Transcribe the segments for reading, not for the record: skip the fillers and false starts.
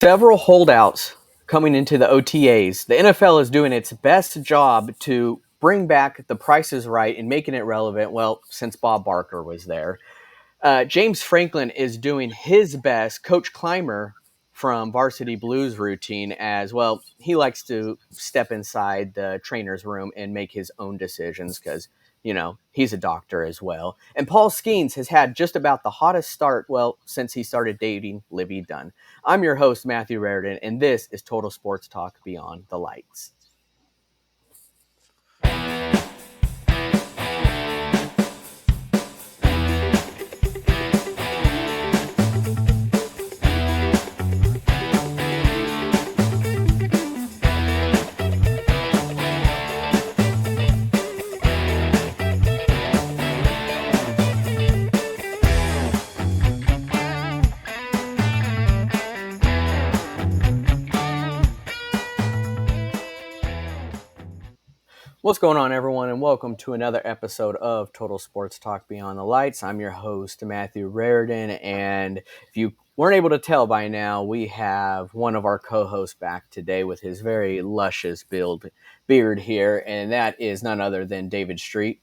several holdouts coming into the OTAs. The NFL is doing its best job to bring back the Price is Right and making it relevant. Well, since Bob Barker was there, James Franklin is doing his best. Coach Clymer from Varsity Blues routine as well. He likes to step inside the trainer's room and make his own decisions because, he's a doctor as well. And Paul Skenes has had just about the hottest start, well, since he started dating Libby Dunn. I'm your host, Matthew Raridan, and this is Total Sports Talk Beyond the Lights. What's going on, everyone, and welcome to another episode of Total Sports Talk Beyond the Lights. I'm your host, Matthew Raridan, and if you weren't able to tell by now, we have one of our co-hosts back today with his very luscious beard here, and that is none other than David Street.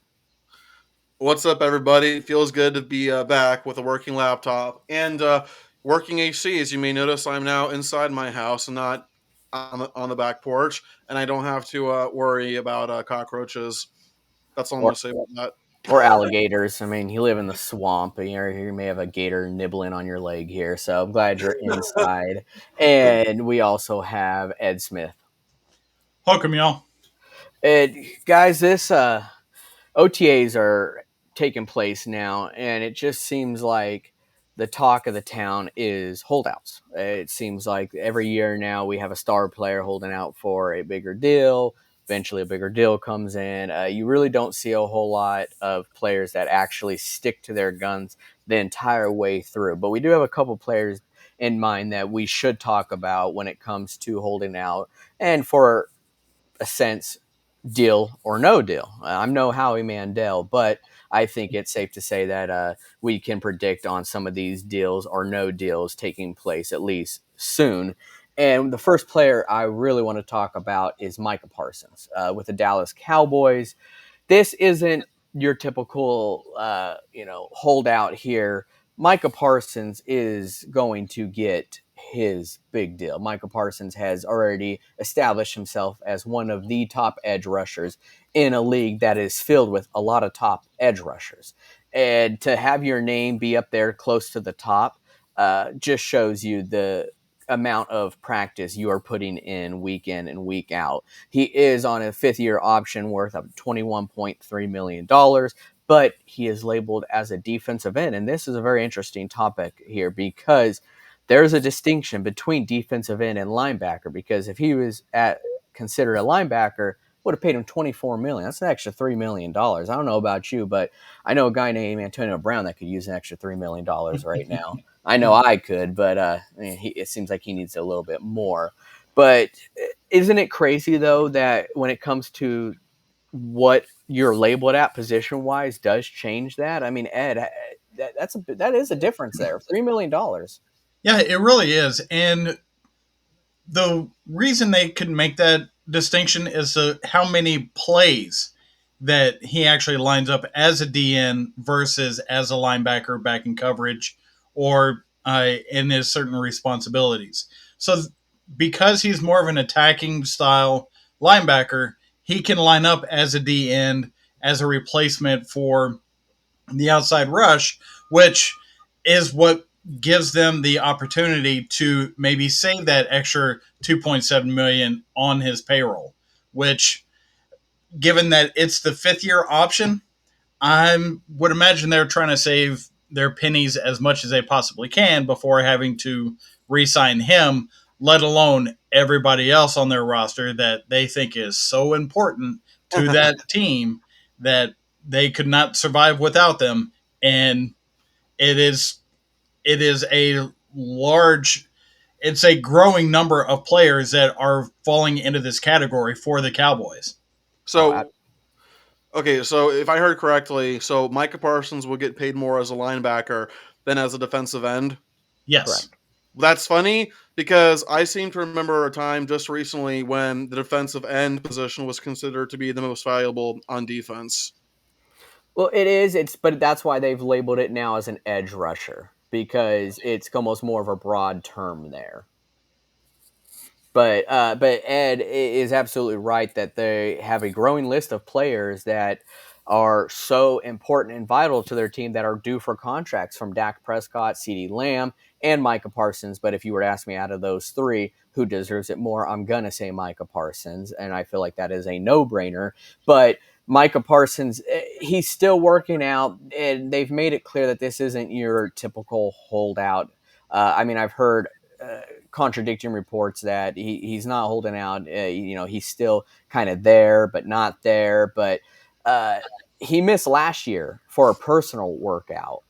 What's up, everybody? Feels good to be back with a working laptop and working AC. As you may notice, I'm now inside my house and not on the back porch, and I don't have to worry about cockroaches. That's all I'm going to say about that. Or alligators. I mean, you live in the swamp, and you may have a gator nibbling on your leg here, so I'm glad you're inside. And we also have Ed Smith. Welcome, y'all. And guys, this OTAs are taking place now, and it just seems like the talk of the town is holdouts. It seems like every year now we have a star player holding out for a bigger deal. Eventually, a bigger deal comes in. You really don't see a whole lot of players that actually stick to their guns the entire way through. But we do have a couple players in mind that we should talk about when it comes to holding out and for a sense, deal or no deal. I'm no Howie Mandel, but I think it's safe to say that we can predict on some of these deals or no deals taking place at least soon. And the first player I really want to talk about is Micah Parsons with the Dallas Cowboys. This isn't your typical, holdout here. Micah Parsons is going to get his big deal. Micah Parsons has already established himself as one of the top edge rushers in a league that is filled with a lot of top edge rushers. And to have your name be up there close to the top just shows you the amount of practice you are putting in and week out. He is on a 5th-year option worth of $21.3 million, but he is labeled as a defensive end. And this is a very interesting topic here because there's a distinction between defensive end and linebacker, because if he was considered a linebacker, would have paid him $24 million. That's an extra $3 million. I don't know about you, but I know a guy named Antonio Brown that could use an extra $3 million right now. I know I could, but it seems like he needs a little bit more. But isn't it crazy, though, that when it comes to what you're labeled at position-wise does change that? I mean, Ed, that is a difference there. $3 million. Yeah, it really is. And the reason they could make that distinction is how many plays that he actually lines up as a DN versus as a linebacker back in coverage or in his certain responsibilities. So because he's more of an attacking style linebacker, he can line up as a D end as a replacement for the outside rush, which is what gives them the opportunity to maybe save that extra 2.7 million on his payroll, which, given that it's the 5th-year option, I would imagine they're trying to save their pennies as much as they possibly can before having to re-sign him, let alone everybody else on their roster that they think is so important to that team that they could not survive without them. And it is a large, it's a growing number of players that are falling into this category for the Cowboys. So, okay, so if I heard correctly, so Micah Parsons will get paid more as a linebacker than as a defensive end? Yes. Correct. That's funny because I seem to remember a time just recently when the defensive end position was considered to be the most valuable on defense. Well, it is. But that's why they've labeled it now as an edge rusher because it's almost more of a broad term there. But Ed is absolutely right that they have a growing list of players that are so important and vital to their team that are due for contracts, from Dak Prescott, CeeDee Lamb, and Micah Parsons. But if you were to ask me out of those three, who deserves it more, I'm gonna say Micah Parsons, and I feel like that is a no-brainer. But Micah Parsons, he's still working out, and they've made it clear that this isn't your typical holdout. I mean, I've heard contradicting reports that he's not holding out. He's still kind of there, but not there. But uh, he missed last year for a personal workout.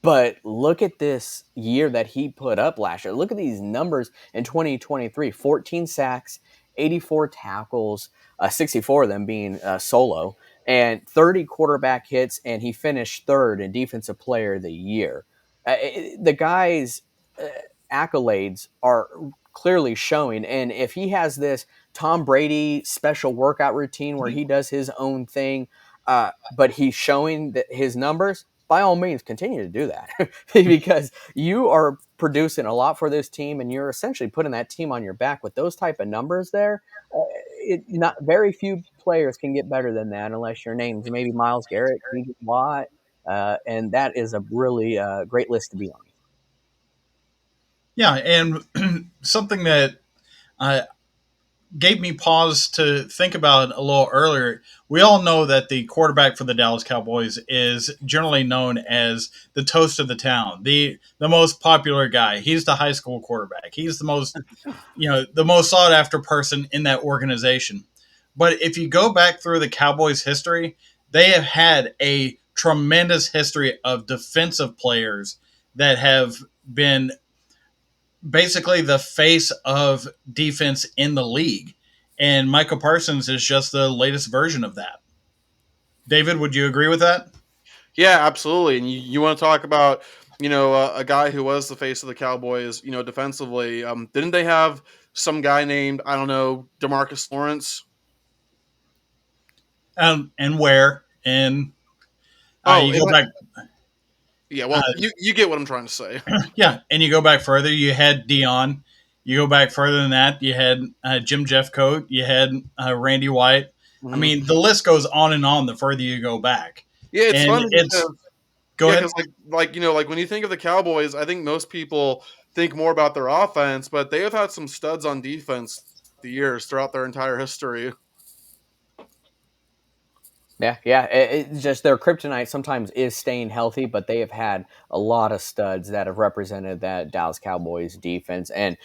But look at this year that he put up last year. Look at these numbers in 2023: 14 sacks, 84 tackles, 64 of them being solo, and 30 quarterback hits. And he finished third in Defensive Player of the Year. The guy's uh, accolades are clearly showing. And if he has this Tom Brady special workout routine where he does his own thing, but he's showing that his numbers, by all means, continue to do that because you are producing a lot for this team, and you're essentially putting that team on your back with those type of numbers there. Not very few players can get better than that, unless your name's maybe Miles Garrett, T.J. Watt, and that is a really great list to be on. Yeah, and something that uh, gave me pause to think about a little earlier. We all know that the quarterback for the Dallas Cowboys is generally known as the toast of the town, the most popular guy. He's the high school quarterback. He's the most the most sought after person in that organization. But if you go back through the Cowboys' history, they have had a tremendous history of defensive players that have been basically the face of defense in the league. And Michael Parsons is just the latest version of that. David, would you agree with that? Yeah, absolutely. And you want to talk about, a guy who was the face of the Cowboys, defensively. Didn't they have some guy named, I don't know, Demarcus Lawrence? And where? And Oh, you go back, yeah. uh, Well, you get what I'm trying to say. yeah, and you go back further. You had Dion. You go back further than that. You had Jim Jeffcoat. You had Randy White. I Hmm. mean, the list goes on and on the further you go back. Yeah, it's And funny it's because go yeah, ahead. because like when you think of the Cowboys, I think most people think more about their offense, but they have had some studs on defense the years throughout their entire history. Yeah. It's just their kryptonite sometimes is staying healthy, but they have had a lot of studs that have represented that Dallas Cowboys defense. And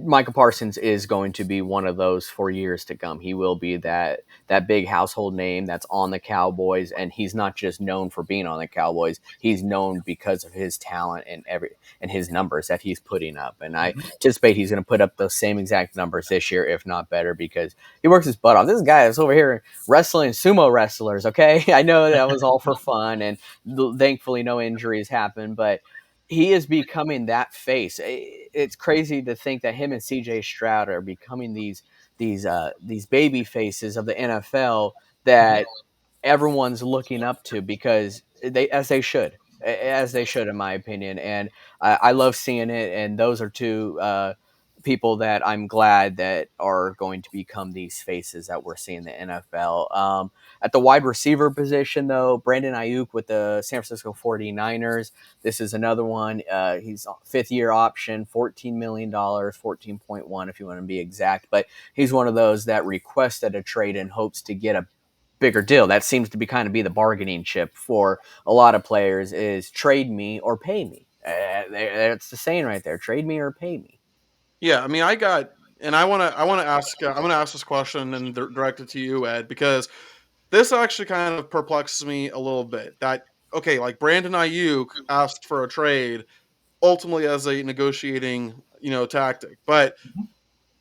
Michael Parsons is going to be one of those for years to come. He will be that big household name that's on the Cowboys, and he's not just known for being on the Cowboys. He's known because of his talent and his numbers that he's putting up. And I anticipate he's going to put up those same exact numbers this year, if not better, because he works his butt off. This guy is over here wrestling sumo wrestlers. Okay, I know that was all for fun, and thankfully no injuries happened, but he is becoming that face. It's crazy to think that him and CJ Stroud are becoming these baby faces of the NFL that everyone's looking up to because as they should, in my opinion. And I love seeing it. And those are two people that I'm glad that are going to become these faces that we're seeing in the NFL. At the wide receiver position, though, Brandon Ayuk with the San Francisco 49ers. This is another one. He's a fifth-year option, $14 million, 14.1 if you want to be exact. But he's one of those that requested a trade in hopes to get a bigger deal. That seems to be kind of be the bargaining chip for a lot of players is trade me or pay me. That's the saying right there: trade me or pay me. Yeah, I mean, and I want to ask, I'm going to ask this question and direct it to you, Ed, because this actually kind of perplexes me a little bit. That okay, like Brandon Ayuk asked for a trade ultimately as a negotiating, tactic, but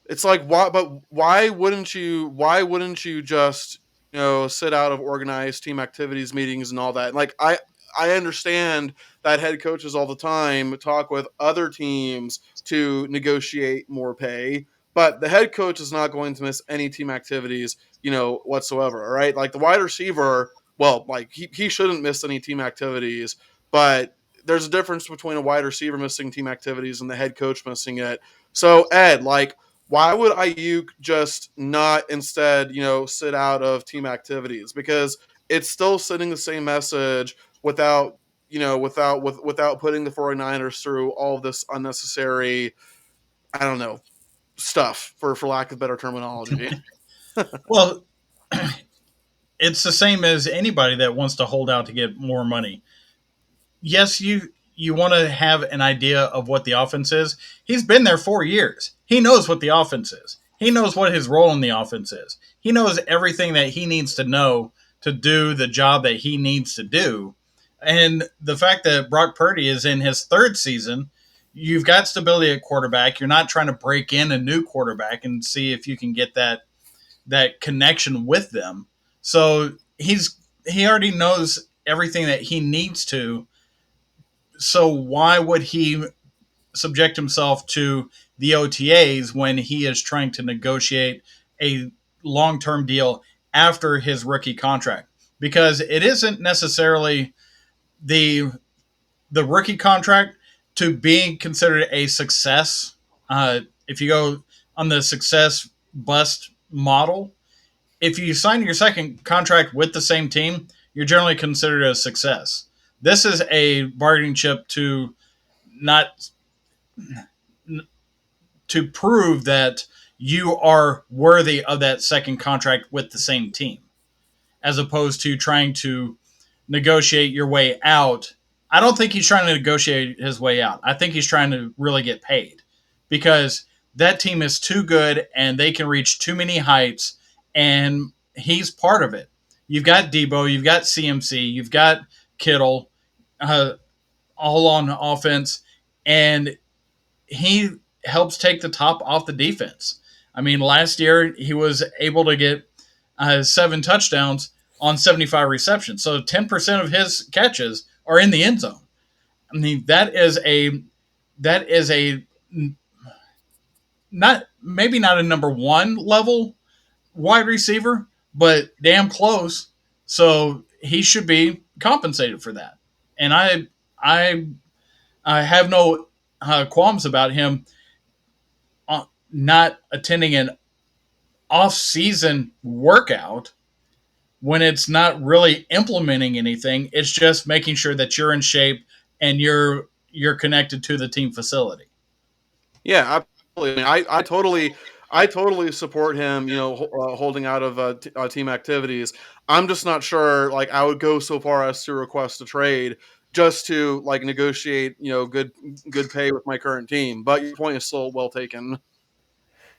it's like why? But why wouldn't you? Why wouldn't you just sit out of organized team activities, meetings, and all that? Like I understand that head coaches all the time talk with other teams to negotiate more pay, but the head coach is not going to miss any team activities, whatsoever. All right. Like the wide receiver, well, like he shouldn't miss any team activities, but there's a difference between a wide receiver missing team activities and the head coach missing it. So, Ed, like, why would Ayuk just not instead, sit out of team activities? Because it's still sending the same message without without putting the 49ers through all of this unnecessary, I don't know, stuff for lack of better terminology. Well, it's the same as anybody that wants to hold out to get more money. Yes, you want to have an idea of what the offense is. He's been there 4 years. He knows what the offense is. He knows what his role in the offense is. He knows everything that he needs to know to do the job that he needs to do. And the fact that Brock Purdy is in his third season, you've got stability at quarterback. You're not trying to break in a new quarterback and see if you can get that connection with them. So he already knows everything that he needs to. So why would he subject himself to the OTAs when he is trying to negotiate a long-term deal after his rookie contract? Because it isn't necessarily the rookie contract to being considered a success. If you go on the success bust model, if you sign your second contract with the same team, you're generally considered a success. This is a bargaining chip not to prove that you are worthy of that second contract with the same team, as opposed to trying to negotiate your way out. I don't think he's trying to negotiate his way out. I think he's trying to really get paid because that team is too good and they can reach too many heights, and he's part of it. You've got Debo, you've got CMC, you've got Kittle, uh, all on offense, and he helps take the top off the defense. I mean, last year he was able to get 7 touchdowns on 75 receptions. So 10% of his catches are in the end zone. I mean, that is a not maybe not a number one level wide receiver, but damn close. So he should be compensated for that. And I I have no qualms about him not attending an off-season workout when it's not really implementing anything. It's just making sure that you're in shape and you're connected to the team facility. Yeah, absolutely. I mean, I totally support him. Holding out of team activities. I'm just not sure. Like, I would go so far as to request a trade just to like negotiate, good pay with my current team. But your point is still well taken.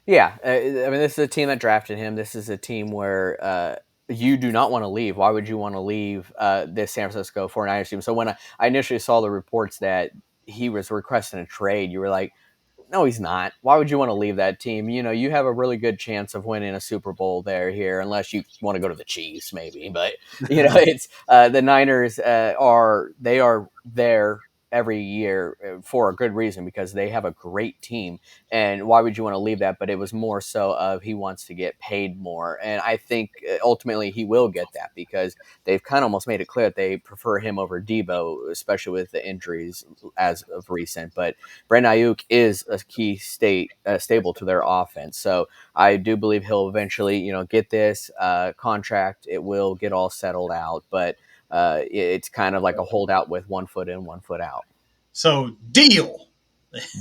Yeah, I mean, this is a team that drafted him. This is a team where you do not want to leave. Why would you want to leave this San Francisco 49ers team? So when I initially saw the reports that he was requesting a trade, you were like, no, he's not. Why would you want to leave that team? You have a really good chance of winning a Super Bowl there here, unless you want to go to the Chiefs, maybe. But it's the Niners are there every year for a good reason because they have a great team. And why would you want to leave that? But it was more so of he wants to get paid more, and I think ultimately he will get that because they've kind of almost made it clear that they prefer him over Debo, especially with the injuries as of recent. But Brandon Ayuk is a key stable to their offense. So I do believe he'll eventually, get this contract. It will get all settled out, but it's kind of like a holdout with 1 foot in, 1 foot out. So deal.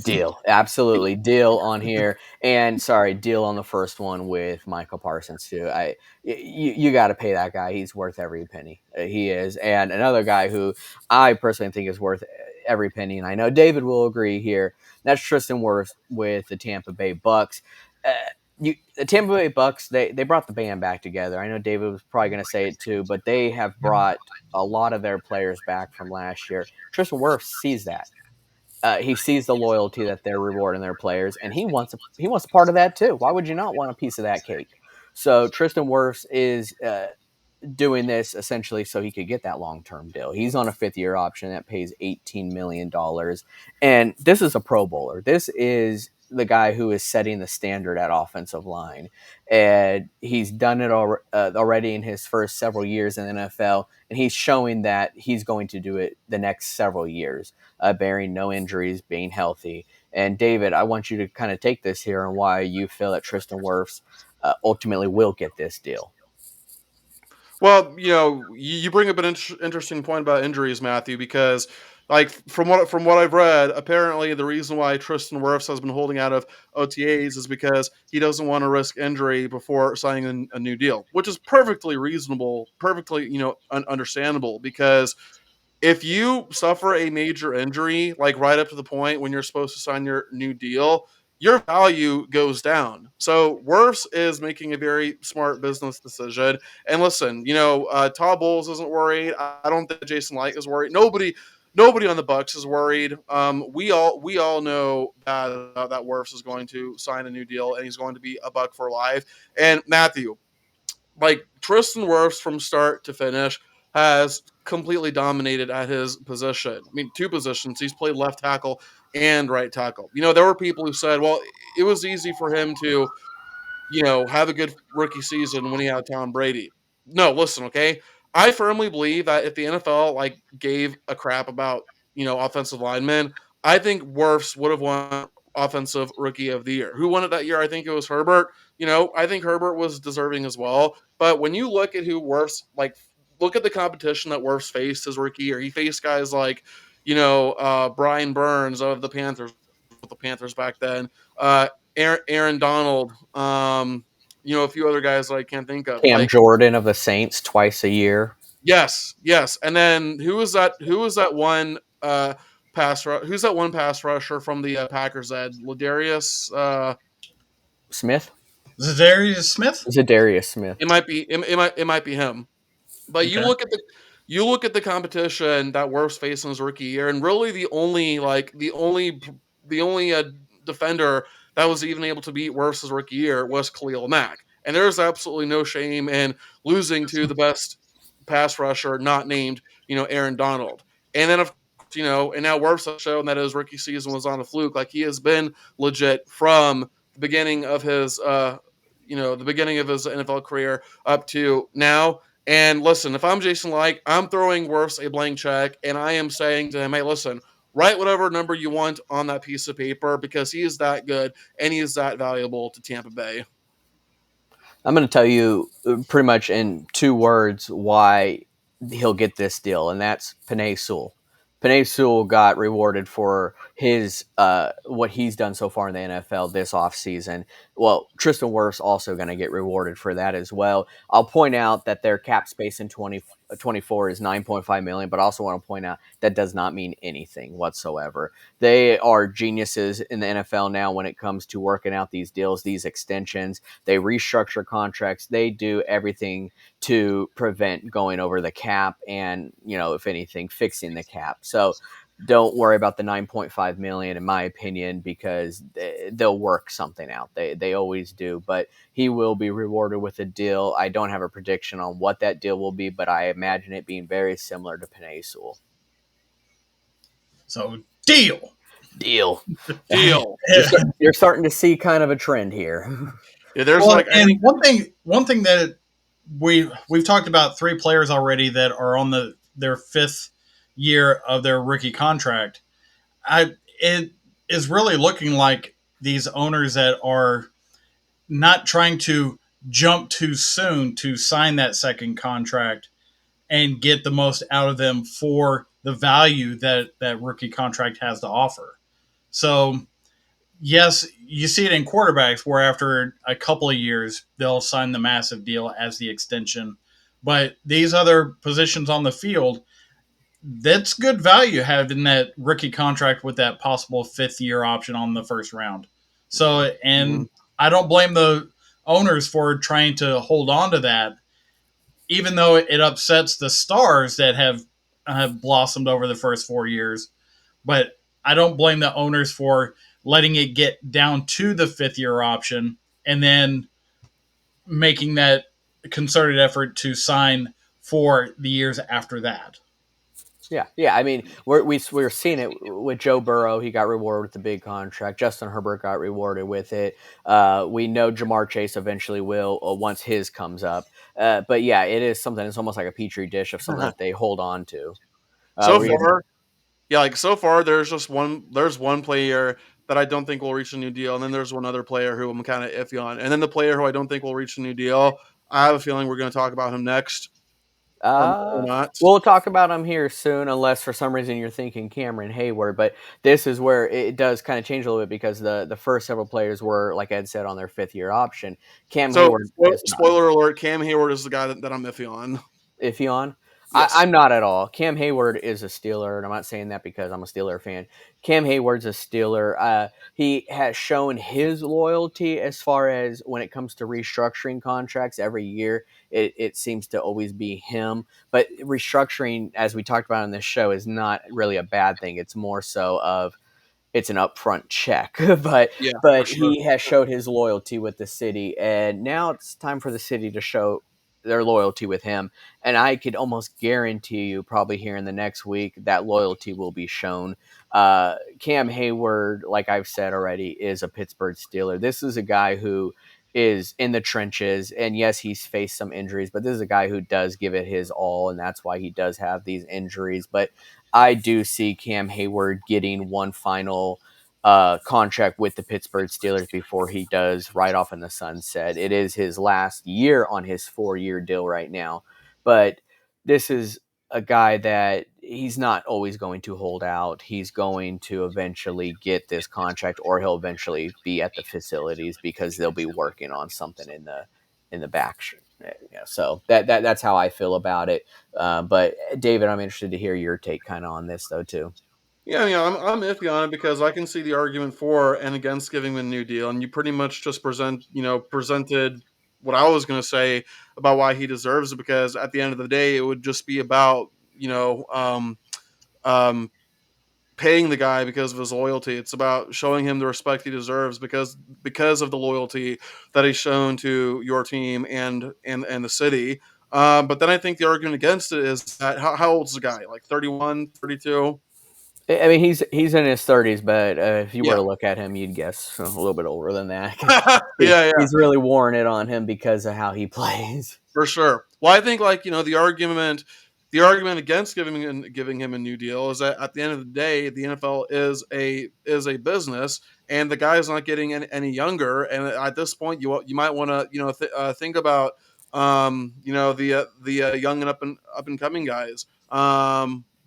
Deal. Absolutely. Deal on here. And sorry, deal on the first one with Michael Parsons too. You got to pay that guy. He's worth every penny. He is. And another guy who I personally think is worth every penny, and I know David will agree here. That's Tristan Wirfs with the Tampa Bay Bucks. The Tampa Bay Bucks, they brought the band back together. I know David was probably going to say it too, but they have brought a lot of their players back from last year. Tristan Wirfs sees that. He sees the loyalty that they're rewarding their players, and he wants a part of that too. Why would you not want a piece of that cake? So Tristan Wirfs is doing this essentially so he could get that long-term deal. He's on a 5th-year option that pays $18 million. And this is a Pro Bowler. This is the guy who is setting the standard at offensive line. And he's done it already in his first several years in the NFL. And he's showing that he's going to do it the next several years, bearing no injuries, being healthy. And David, I want you to kind of take this here on why you feel that Tristan Wirfs ultimately will get this deal. Well, you bring up an interesting point about injuries, Matthew, because like from what I've read, apparently the reason why Tristan Wirfs has been holding out of OTAs is because he doesn't want to risk injury before signing a new deal, which is perfectly reasonable, perfectly understandable. Because if you suffer a major injury, like right up to the point when you're supposed to sign your new deal, your value goes down. So Wirfs is making a very smart business decision. And listen, Todd Bowles isn't worried. I don't think Jason Light is worried. Nobody on the Bucks is worried. We all know that Wirfs is going to sign a new deal and he's going to be a Buck for life. And Matthew, like Tristan Wirfs from start to finish has completely dominated at his position. I mean, 2 positions. He's played left tackle and right tackle. There were people who said, well, it was easy for him to, have a good rookie season when he had Tom Brady. No, listen, okay? I firmly believe that if the NFL gave a crap about, offensive linemen, I think Wirfs would have won offensive rookie of the year. Who won it that year? I think it was Herbert. I think Herbert was deserving as well. But when you look at who Wirfs look at the competition that Wirfs faced his rookie year. He faced guys like, Brian Burns of the Panthers, with the Panthers back then. Aaron Donald, a few other guys that I can't think of. Cam Jordan of the Saints twice a year. Yes. And then who was that? Who was that one Who's that one pass rusher from the Packers? Ladarius Smith. Zadarius Smith. Zadarius Smith. It might be. It might be him. But Okay. you look at the competition that Wirfs faced in his rookie year, and really the only defender that was even able to beat Wirfs' rookie year was Khalil Mack. And there's absolutely no shame in losing to the best pass rusher not named, Aaron Donald. And then of course, and now Wirfs has shown that his rookie season was on a fluke. Like he has been legit from the beginning of his NFL career up to now. And listen, if I'm Jason Light, I'm throwing Wirfs a blank check, and I am saying to him, hey, listen, write whatever number you want on that piece of paper because he is that good and he is that valuable to Tampa Bay. I'm going to tell you pretty much in 2 words why he'll get this deal, and that's Penei Sewell. Penei Sewell got rewarded for his what he's done so far in the NFL this offseason. Well, Tristan Wirfs also going to get rewarded for that as well. I'll point out that their cap space in 2024 is $9.5 million, but I also want to point out that does not mean anything whatsoever. They are geniuses in the NFL now when it comes to working out these deals, these extensions. They restructure contracts. They do everything to prevent going over the cap and, if anything, fixing the cap. So don't worry about the 9.5 million, in my opinion, because they'll work something out. They always do, but he will be rewarded with a deal. I don't have a prediction on what that deal will be, but I imagine it being very similar to Penei Sewell. So deal. You're starting to see kind of a trend here. Yeah, there's one thing that we've talked about 3 players already that are on their 5th year of their rookie contract. It is really looking like these owners that are not trying to jump too soon to sign that second contract and get the most out of them for the value that rookie contract has to offer. So, yes, you see it in quarterbacks where after a couple of years, they'll sign the massive deal as the extension. But these other positions on the field, that's good value having that rookie contract with that possible 5th year option on the first round. So, and I don't blame the owners for trying to hold on to that, even though it upsets the stars that have blossomed over the first 4 years. But I don't blame the owners for letting it get down to the 5th year option and then making that concerted effort to sign for the years after that. Yeah. I mean, we're seeing it with Joe Burrow. He got rewarded with the big contract. Justin Herbert got rewarded with it. We know Jamar Chase eventually will once his comes up. But yeah, it is something. It's almost like a petri dish of something that they hold on to. So We're gonna, far, yeah, like so far, there's one player that I don't think will reach a new deal, and then there's one other player who I'm kind of iffy on, and then the player who I don't think will reach a new deal. I have a feeling we're going to talk about him next, or Uh, not. we'll talk about him here soon, unless for some reason you're thinking Cameron Hayward. But this is where it does kind of change a little bit because the first several players were, like Ed said, on their 5th-year option. Cam So, Hayward is not. spoiler alert: Cam Hayward is the guy that I'm iffy on. Iffy on. Yes. I'm not at all. Cam Hayward is a Steeler, and I'm not saying that because I'm a Steeler fan. Cam Hayward's a Steeler. He has shown his loyalty as far as when it comes to restructuring contracts every year. It seems to always be him. But restructuring, as we talked about on this show, is not really a bad thing. It's more so of it's an upfront check. but Yeah, for but sure. he has showed his loyalty with the city, and now it's time for the city to show their loyalty with him. And I could almost guarantee you, probably here in the next week, that loyalty will be shown. Cam Hayward, like I've said already, is a Pittsburgh Steeler. This is a guy who is in the trenches, and yes, he's faced some injuries, but this is a guy who does give it his all, and that's why he does have these injuries. But I do see Cam Hayward getting one final contract with the Pittsburgh Steelers before he does right off in the sunset. It is his last year on his 4-year deal right now, but this is a guy that he's not always going to hold out. He's going to eventually get this contract, or he'll eventually be at the facilities because they'll be working on something in the back. Yeah, so that's how I feel about it. But David, I'm interested to hear your take kind of on this though too. Yeah, I'm iffy on it because I can see the argument for and against giving him a new deal, and you pretty much just presented what I was going to say about why he deserves it. Because at the end of the day, it would just be about um, paying the guy because of his loyalty. It's about showing him the respect he deserves because of the loyalty that he's shown to your team and the city. But then I think the argument against it is that how old's the guy? Like 31, 32? I mean, he's in his 30s, but if you were Yeah. to look at him, you'd guess a little bit older than that because Yeah. he's really worn it on him because of how he plays. For sure. Well, I think the argument against giving him a new deal is that at the end of the day, the NFL is a business, and the guy's not getting any younger. And at this point, you might want to think about the young and up and coming guys.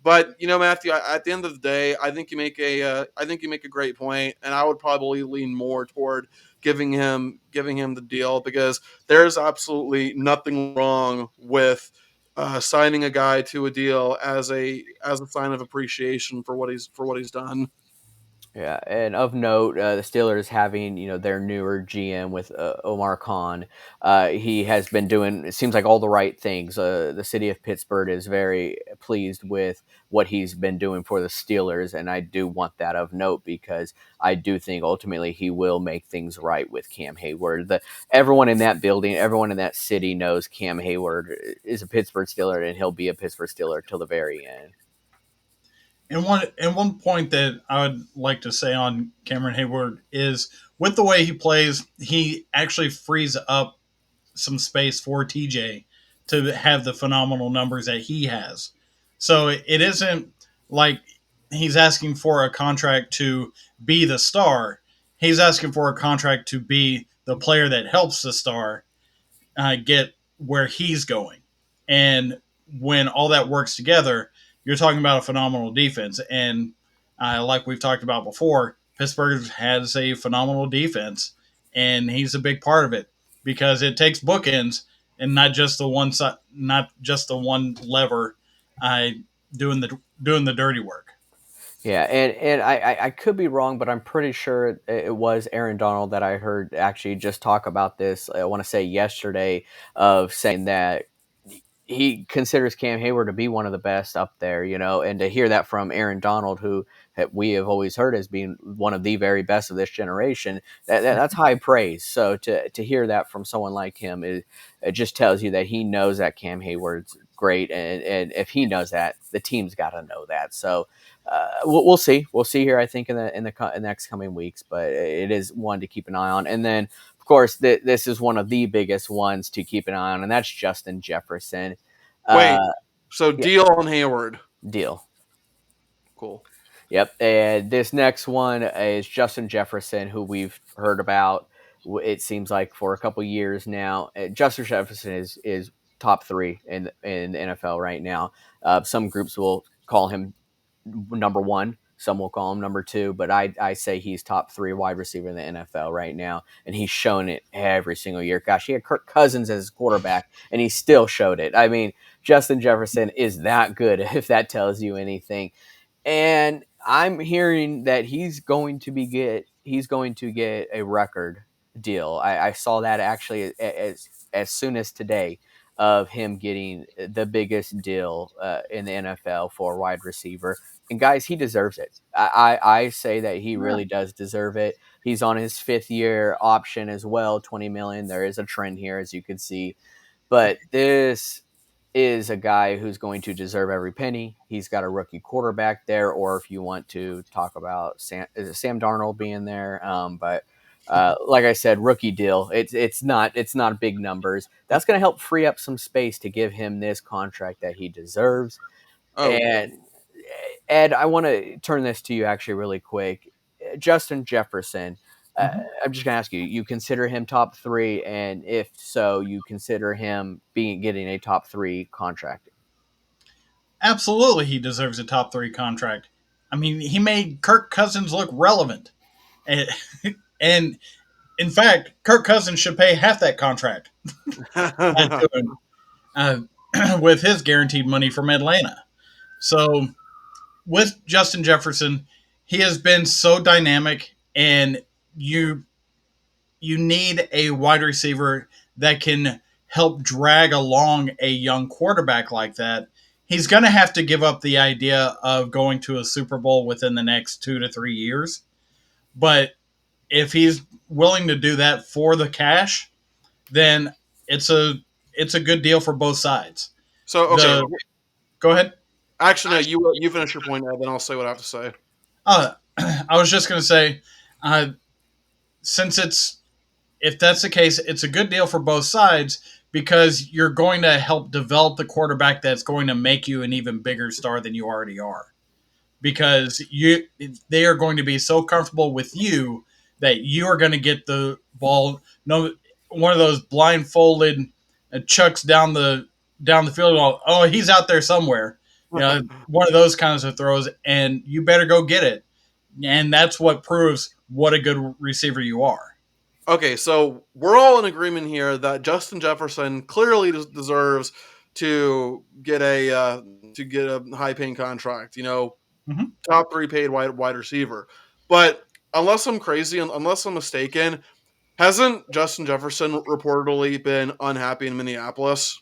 But Matthew, at the end of the day, I think you make a great point, and I would probably lean more toward giving him the deal because there's absolutely nothing wrong with signing a guy to a deal as a sign of appreciation for what he's done. Yeah, and of note, the Steelers having their newer GM with Omar Khan. He has been doing it seems like all the right things. The city of Pittsburgh is very pleased with what he's been doing for the Steelers, and I do want that of note because I do think ultimately he will make things right with Cam Hayward. Everyone in that building, everyone in that city knows Cam Hayward is a Pittsburgh Steeler, and he'll be a Pittsburgh Steeler till the very end. And one point that I would like to say on Cameron Hayward is with the way he plays, he actually frees up some space for TJ to have the phenomenal numbers that he has. So it isn't like he's asking for a contract to be the star. He's asking for a contract to be the player that helps the star get where he's going. And when all that works together, you're talking about a phenomenal defense. And like we've talked about before, Pittsburgh has a phenomenal defense, and he's a big part of it because it takes bookends and not just the one side, not just the one lever uh, doing the dirty work. Yeah, and I could be wrong, but I'm pretty sure it was Aaron Donald that I heard actually just talk about this. I want to say yesterday of saying that he considers Cam Hayward to be one of the best up there, and to hear that from Aaron Donald, who we have always heard as being one of the very best of this generation, that's high praise. So to hear that from someone like him, it just tells you that he knows that Cam Hayward's great, and if he knows that, the team's got to know that. So we'll see. We'll see here, I think, in the next coming weeks, but it is one to keep an eye on. And then, of course, this is one of the biggest ones to keep an eye on, and that's Justin Jefferson. Wait, Uh, so yeah, deal on Hayward. deal. Cool. Yep. And this next one is Justin Jefferson, who we've heard about. It seems like for a couple years now. Justin Jefferson is top three in the NFL right now. Some groups will call him number one. Some will call him number two, but I say he's top three wide receiver in the NFL right now, and he's shown it every single year. Gosh, he had Kirk Cousins as his quarterback, and he still showed it. I mean, Justin Jefferson is that good, if that tells you anything. And I'm hearing that he's going to get a record deal. I saw that actually as soon as today, of him getting the biggest deal in the NFL for a wide receiver. And guys, he deserves it. I say that he Yeah. really does deserve it. He's on his 5th-year option as well, 20 million. There is a trend here, as you can see, but this is a guy who's going to deserve every penny. He's got a rookie quarterback there, or if you want to talk about Sam Darnold being there, but like I said, rookie deal. It's not big numbers. That's going to help free up some space to give him this contract that he deserves. Oh, And Ed, I want to turn this to you actually really quick. Justin Jefferson. Mhm. I'm just gonna ask you. You consider him top three, and if so, you consider him getting a top three contract. Absolutely, he deserves a top three contract. I mean, he made Kirk Cousins look relevant, and, and in fact, Kirk Cousins should pay half that contract to him uh, with his guaranteed money from Atlanta. So with Justin Jefferson, he has been so dynamic, and you you need a wide receiver that can help drag along a young quarterback like that. He's going to have to give up the idea of going to a Super Bowl within the next 2 to 3 years. But if he's willing to do that for the cash, then it's a it's a good deal for both sides. so okay. The Go ahead. Actually, no. You finish your point, Ed, then I'll say what I have to say. I was just going to say, uh, since it's if that's the case, it's a good deal for both sides because you're going to help develop the quarterback that's going to make you an even bigger star than you already are. Because they are going to be so comfortable with you that you are going to get the ball. No, one of those blindfolded chucks down the field. Oh, he's out there somewhere. One of those kinds of throws, and you better go get it. And that's what proves what a good receiver you are. Okay, so we're all in agreement here that Justin Jefferson clearly deserves to get a high paying contract. Mhm. Top three paid wide receiver. But unless I'm crazy, unless I'm mistaken, hasn't Justin Jefferson reportedly been unhappy in Minneapolis?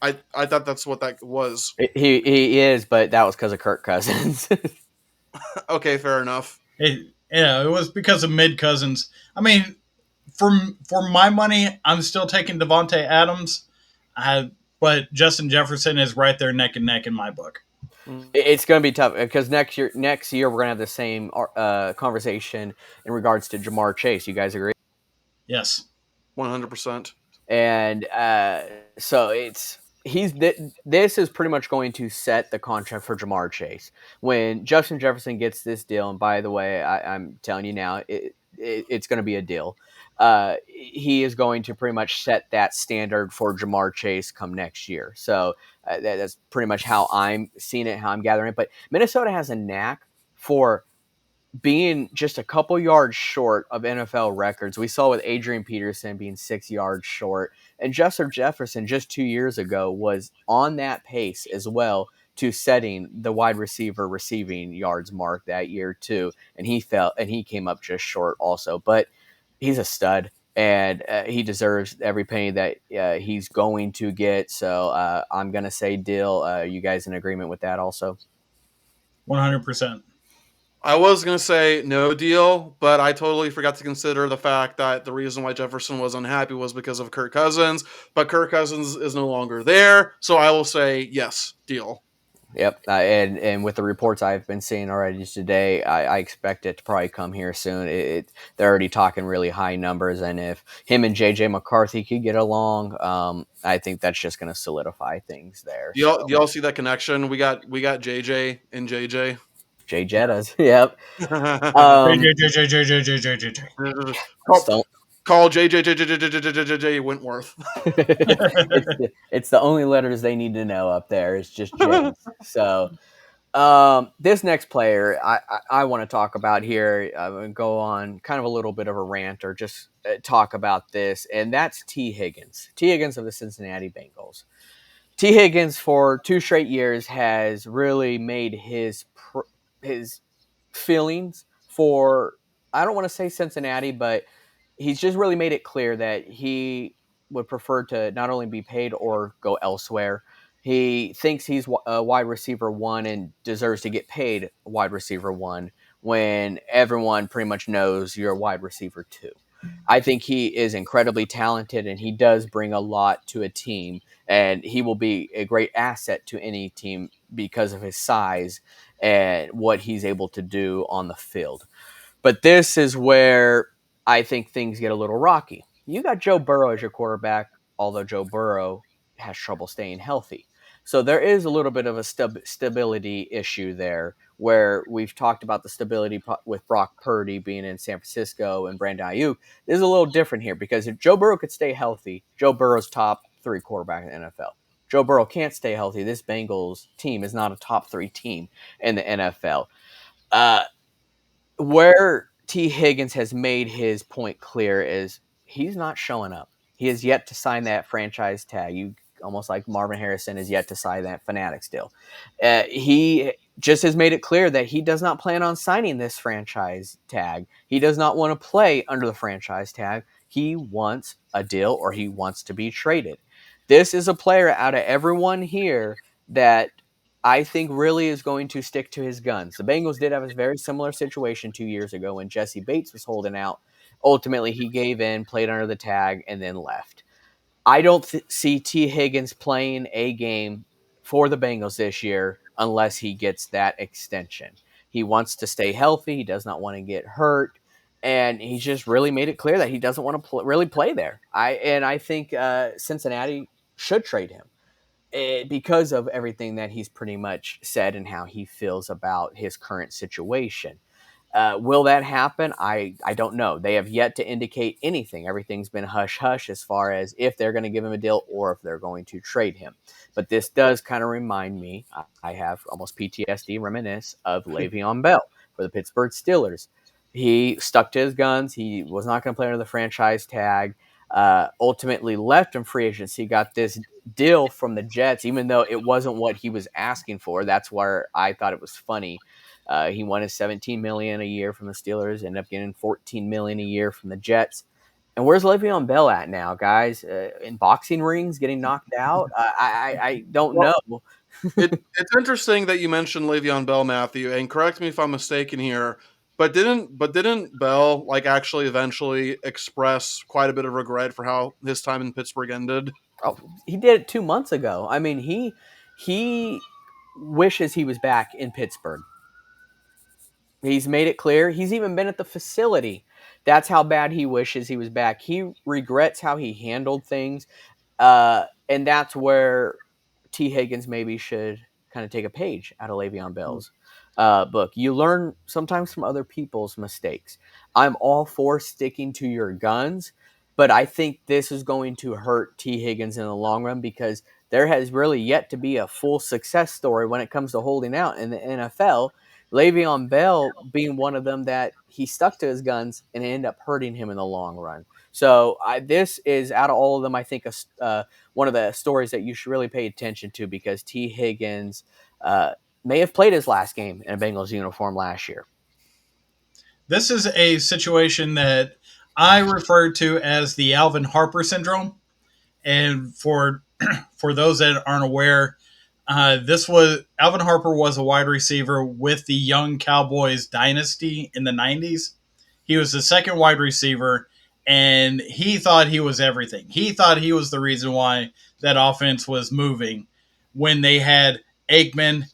I thought that's what that was. He is, but that was because of Kirk Cousins. Okay, fair enough. It was because of mid Cousins. I mean, for my money, I'm still taking Devonte Adams, but Justin Jefferson is right there neck and neck in my book. It's going to be tough because next year we're going to have the same conversation in regards to Jamar Chase. You guys agree? Yes. 100%. And so this is pretty much going to set the contract for Jamar Chase when Justin Jefferson gets this deal. And by the way, I'm telling you now, it's going to be a deal. He is going to pretty much set that standard for Jamar Chase come next year. So that's pretty much how I'm seeing it, how I'm gathering it. But Minnesota has a knack for being just a couple yards short of NFL records. We saw with Adrian Peterson being 6 yards short, and Justin Jefferson just 2 years ago was on that pace as well to setting the wide receiver receiving yards mark that year too. And he came up just short also, but he's a stud. and he deserves every penny that he's going to get. So I'm going to say deal. You guys in agreement with that also? 100%. I was going to say no deal, but I totally forgot to consider the fact that the reason why Jefferson was unhappy was because of Kirk Cousins, but Kirk Cousins is no longer there. So I will say yes, deal. Yep, and with the reports I've been seeing already today, I expect it to probably come here soon. They're already talking really high numbers, and if him and JJ McCarthy could get along, I think that's just going to solidify things there. So Do y'all see that connection? We got JJ and JJ. Jay Jettas, yep. J Um, J J J J J J J J. call, still, call JJ Wentworth. it's the only letters they need to know up there. It's just J's. So this next player I want to talk about here, I'm going to go on kind of a little bit of a rant or just talk about this, and that's T. Higgins. T. Higgins of the Cincinnati Bengals. T. Higgins for 2 straight years has really made his feelings for, I don't want to say Cincinnati, but he's just really made it clear that he would prefer to not only be paid or go elsewhere. He thinks he's a wide receiver one and deserves to get paid wide receiver one when everyone pretty much knows you're a wide receiver two. I think he is incredibly talented and he does bring a lot to a team, and he will be a great asset to any team because of his size and what he's able to do on the field. But this is where I think things get a little rocky. You got Joe Burrow as your quarterback, although Joe Burrow has trouble staying healthy. So there is a little bit of a stability issue there where we've talked about the stability with Brock Purdy being in San Francisco and Brandon Ayuk. This is a little different here because if Joe Burrow could stay healthy, Joe Burrow's top 3 quarterback in the NFL. Joe Burrow can't stay healthy. This Bengals team is not a top 3 team in the NFL. Uh, where T. Higgins has made his point clear is he's not showing up. He has yet to sign that franchise tag. You almost like Marvin Harrison has yet to sign that Fanatics deal. He just has made it clear that he does not plan on signing this franchise tag. He does not want to play under the franchise tag. He wants a deal or he wants to be traded. This is a player out of everyone here that I think really is going to stick to his guns. The Bengals did have a very similar situation 2 years ago when Jesse Bates was holding out. Ultimately, he gave in, played under the tag, and then left. I don't see T. Higgins playing a game for the Bengals this year unless he gets that extension. He wants to stay healthy. He does not want to get hurt. And he's just really made it clear that he doesn't want to really play there. I think Cincinnati should trade him because of everything that he's pretty much said and how he feels about his current situation. Will that happen? I don't know. They have yet to indicate anything. Everything's been hush hush as far as if they're going to give him a deal or if they're going to trade him. But this does kind of remind me, I have almost PTSD reminisce of Le'Veon Bell for the Pittsburgh Steelers. He stuck to his guns. He was not going to play under the franchise tag. Ultimately left in free agency, got this deal from the Jets, even though it wasn't what he was asking for. That's where I thought it was funny. He wanted $17 million a year from the Steelers, ended up getting $14 million a year from the Jets. And where's Le'Veon Bell at now, guys? In boxing rings, getting knocked out? I don't Well, know. it's interesting that you mentioned Le'Veon Bell, Matthew, and correct me if I'm mistaken here, but didn't Bell like actually eventually express quite a bit of regret for how his time in Pittsburgh ended? Oh, he did it 2 months ago. I mean, he wishes he was back in Pittsburgh. He's made it clear. He's even been at the facility. That's how bad he wishes he was back. He regrets how he handled things. And that's where T. Higgins maybe should kind of take a page out of Le'Veon Bell's book. You learn sometimes from other people's mistakes. I'm all for sticking to your guns, but I think this is going to hurt T. Higgins in the long run because there has really yet to be a full success story when it comes to holding out in the NFL. Le'Veon Bell being one of them that he stuck to his guns and it ended up hurting him in the long run. So this is out of all of them, I think, one of the stories that you should really pay attention to because T. Higgins may have played his last game in a Bengals uniform last year. This is a situation that I refer to as the Alvin Harper syndrome. And for those that aren't aware, this was Alvin Harper was a wide receiver with the young Cowboys dynasty in the '90s. He was the second wide receiver, and he thought he was everything. He thought he was the reason why that offense was moving when they had Aikman,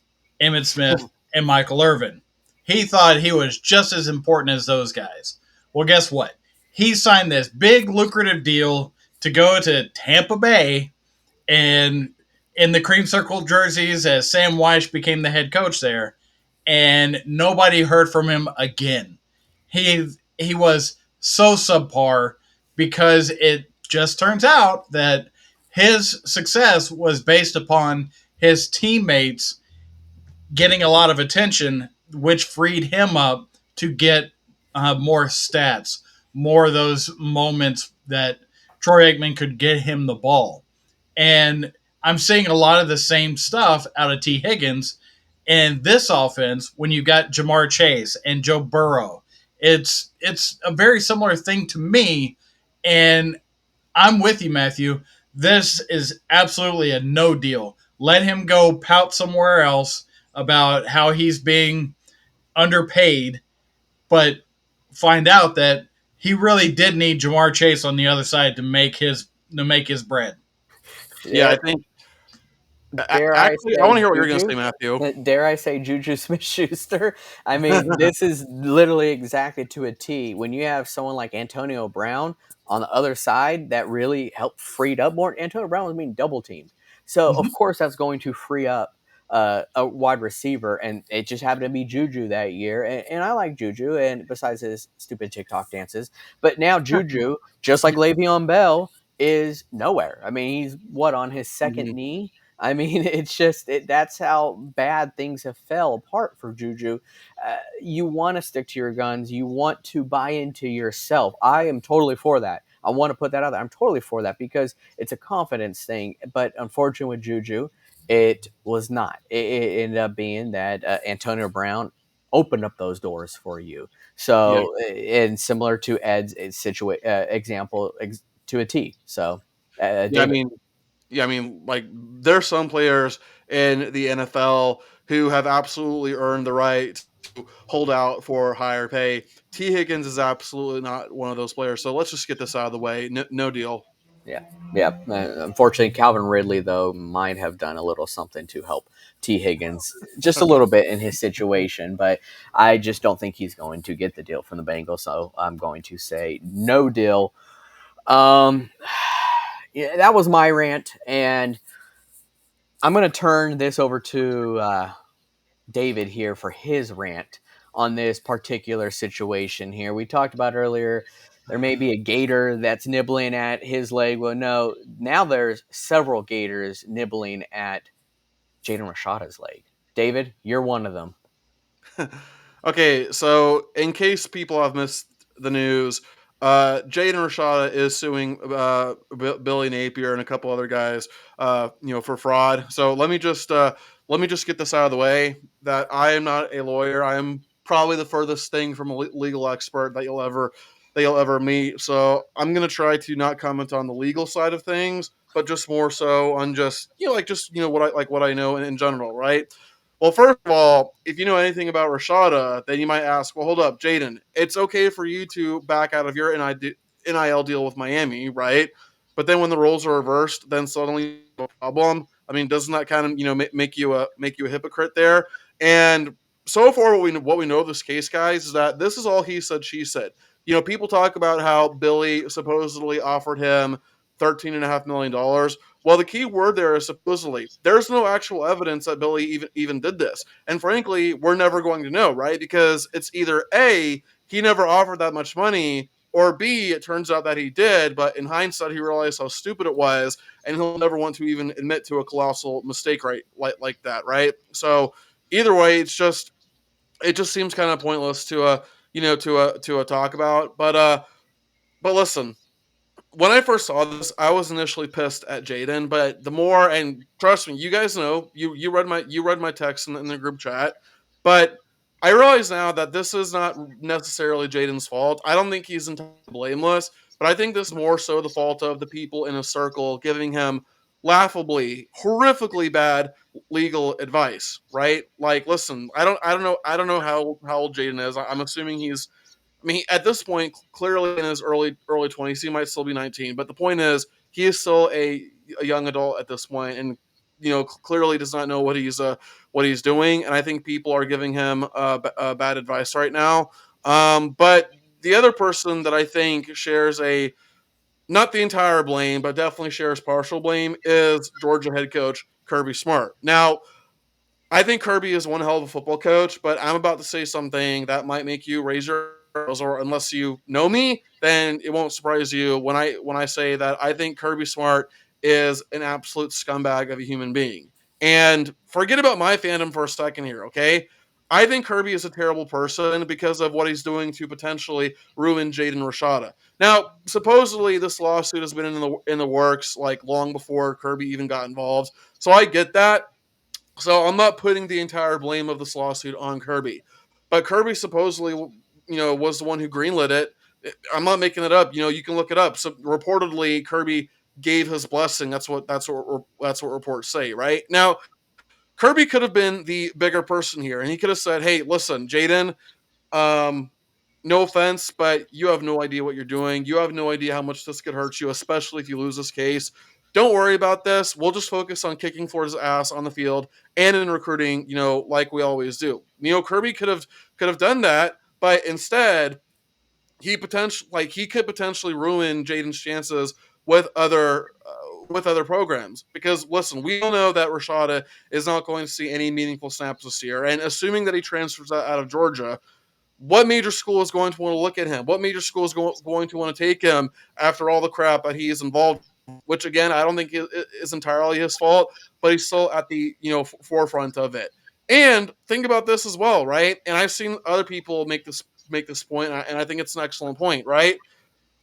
Emmitt Smith, and Michael Irvin. He thought he was just as important as those guys. Well, guess what? He signed this big lucrative deal to go to Tampa Bay and in the cream circle jerseys as Sam Weish became the head coach there, and nobody heard from him again. He was so subpar because it just turns out that his success was based upon his teammates getting a lot of attention, which freed him up to get more stats, more of those moments that Troy Aikman could get him the ball. And I'm seeing a lot of the same stuff out of T. Higgins in this offense when you got Jamar Chase and Joe Burrow. It's a very similar thing to me, and I'm with you, Matthew. This is absolutely a no deal. Let him go pout somewhere else about how he's being underpaid, but find out that he really did need Jamar Chase on the other side to make his bread. Yeah, Yeah, I think dare I actually I say want to hear what you're going to Juju? say, Matthew. Dare I say Juju Smith-Schuster? I mean, this is literally exactly to a T. When you have someone like Antonio Brown on the other side that really helped freed up more. Antonio Brown was being double teamed, so of Mhm. course that's going to free up a wide receiver, and it just happened to be Juju that year. And I like Juju, and besides his stupid TikTok dances, but now Juju, just like Le'Veon Bell, is nowhere. I mean, he's what on his second Mhm. knee. I mean, it's just that's how bad things have fell apart for Juju. You want to stick to your guns. You want to buy into yourself. I am totally for that. I want to put that out there. I'm totally for that because it's a confidence thing. But unfortunately, with Juju, it was not. It ended up being that Antonio Brown opened up those doors for you. Yeah. So, and similar to Ed's example to a T. So, Yeah, I David. mean, yeah, I mean, like there's some players in the NFL who have absolutely earned the right to hold out for higher pay. T. Higgins is absolutely not one of those players. So let's just get this out of the way. No, no deal. Yeah, yeah. Unfortunately, Calvin Ridley though might have done a little something to help T. Higgins just a little bit in his situation, but I just don't think he's going to get the deal from the Bengals. So I'm going to say no deal. Um, yeah, that was my rant, and I'm going to turn this over to David here for his rant on this particular situation here. We talked about earlier there may be a gator that's nibbling at his leg. Well, no, now there's several gators nibbling at Jaden Rashada's leg. David, you're one of them. Okay, so in case people have missed the news, Jaden Rashada is suing Billy Napier and a couple other guys, for fraud. So let me just get this out of the way that I am not a lawyer. I am probably the furthest thing from a legal expert that you'll ever meet. So I'm gonna try to not comment on the legal side of things, but just more so on just what I know in general, right? Well, first of all, if you know anything about Rashada, then you might ask, well, hold up, Jaden, it's okay for you to back out of your NIL deal with Miami, right? But then when the roles are reversed, then suddenly you have a problem. I mean, doesn't that kind of make you a hypocrite there? And so far, what we know of this case, guys, is that this is all he said, she said. People talk about how Billy supposedly offered him $13.5 million. Well, the key word there is supposedly. There's no actual evidence that Billy even did this. And frankly, we're never going to know, right? Because it's either A, he never offered that much money, or B, it turns out that he did, but in hindsight, he realized how stupid it was, and he'll never want to even admit to a colossal mistake, right? Like that, right? So either way, it just seems kind of pointless to talk about. But listen, when I first saw this, I was initially pissed at Jaden, but the more, and trust me, you guys know, you read my text in the group chat, but I realize now that this is not necessarily Jaden's fault. I don't think he's entirely blameless, but I think this is more so the fault of the people in his circle giving him laughably, horrifically bad legal advice. Right? Like, listen, I don't know how old Jaden is. I'm assuming he's. I mean, at this point, clearly in his early 20s, he might still be 19. But the point is, he is still a young adult at this point, and clearly does not know what he's doing. And I think people are giving him bad advice right now. But the other person that I think shares a not the entire blame, but definitely shares partial blame is Georgia head coach Kirby Smart. Now, I think Kirby is one hell of a football coach, but I'm about to say something that might make you raise your eyebrows, or unless you know me, then it won't surprise you when I say that I think Kirby Smart is an absolute scumbag of a human being. And forget about my fandom for a second here, okay? I think Kirby is a terrible person because of what he's doing to potentially ruin Jaden Rashada. Now, supposedly this lawsuit has been in the works like long before Kirby even got involved. So I get that. So I'm not putting the entire blame of this lawsuit on Kirby, but Kirby supposedly, was the one who greenlit it. I'm not making it up. You can look it up. So reportedly, Kirby gave his blessing. That's what reports say. Right now, Kirby could have been the bigger person here, and he could have said, "Hey, listen, Jaden, um, no offense, but you have no idea what you're doing. You have no idea how much this could hurt you, especially if you lose this case. Don't worry about this. We'll just focus on kicking Florida's ass on the field and in recruiting, like we always do." Kirby could have done that, but instead he could potentially ruin Jaden's chances with other programs. Because listen, we all know that Rashada is not going to see any meaningful snaps this year, and assuming that he transfers out of Georgia, what major school is going to want to look at him? What major school is going to want to take him after all the crap that he is involved in? Which again, I don't think is entirely his fault, but he's still at the forefront of it. And think about this as well, right? And I've seen other people make this point, and I think it's an excellent point, right?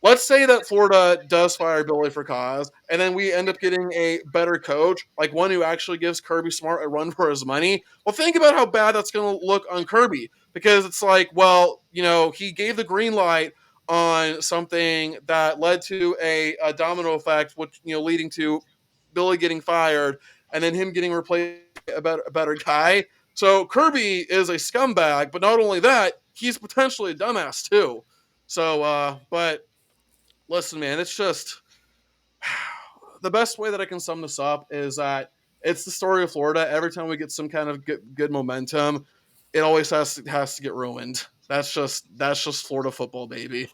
Let's say that Florida does fire Billy for cause, and then we end up getting a better coach, like one who actually gives Kirby Smart a run for his money. Well, think about how bad that's going to look on Kirby, because it's like, well, he gave the green light on something that led to a domino effect, which leading to Billy getting fired, and then him getting replaced by a better guy. So Kirby is a scumbag, but not only that, he's potentially a dumbass too. So, but listen, man, it's just the best way that I can sum this up is that it's the story of Florida. Every time we get some kind of good momentum, it always has to get ruined. That's just Florida football, baby.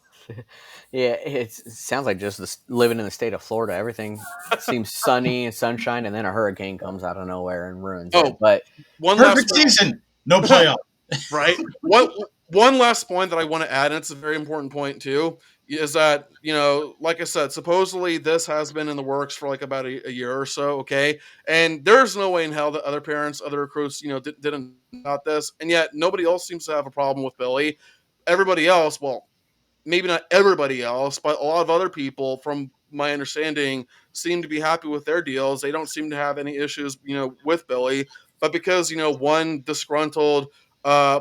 Yeah, it sounds like just living in the state of Florida. Everything seems sunny and sunshine, and then a hurricane comes out of nowhere and ruins it. Oh, But one last Perfect season, no playoff. right? One last point that I want to add, and it's a very important point too, is that like I said, supposedly this has been in the works for like about a year or so. Okay, and there's no way in hell that other parents, other recruits, didn't know about this, and yet nobody else seems to have a problem with Billy. Everybody else, well, maybe not everybody else, but a lot of other people, from my understanding, seem to be happy with their deals. They don't seem to have any issues, with Billy. But because one disgruntled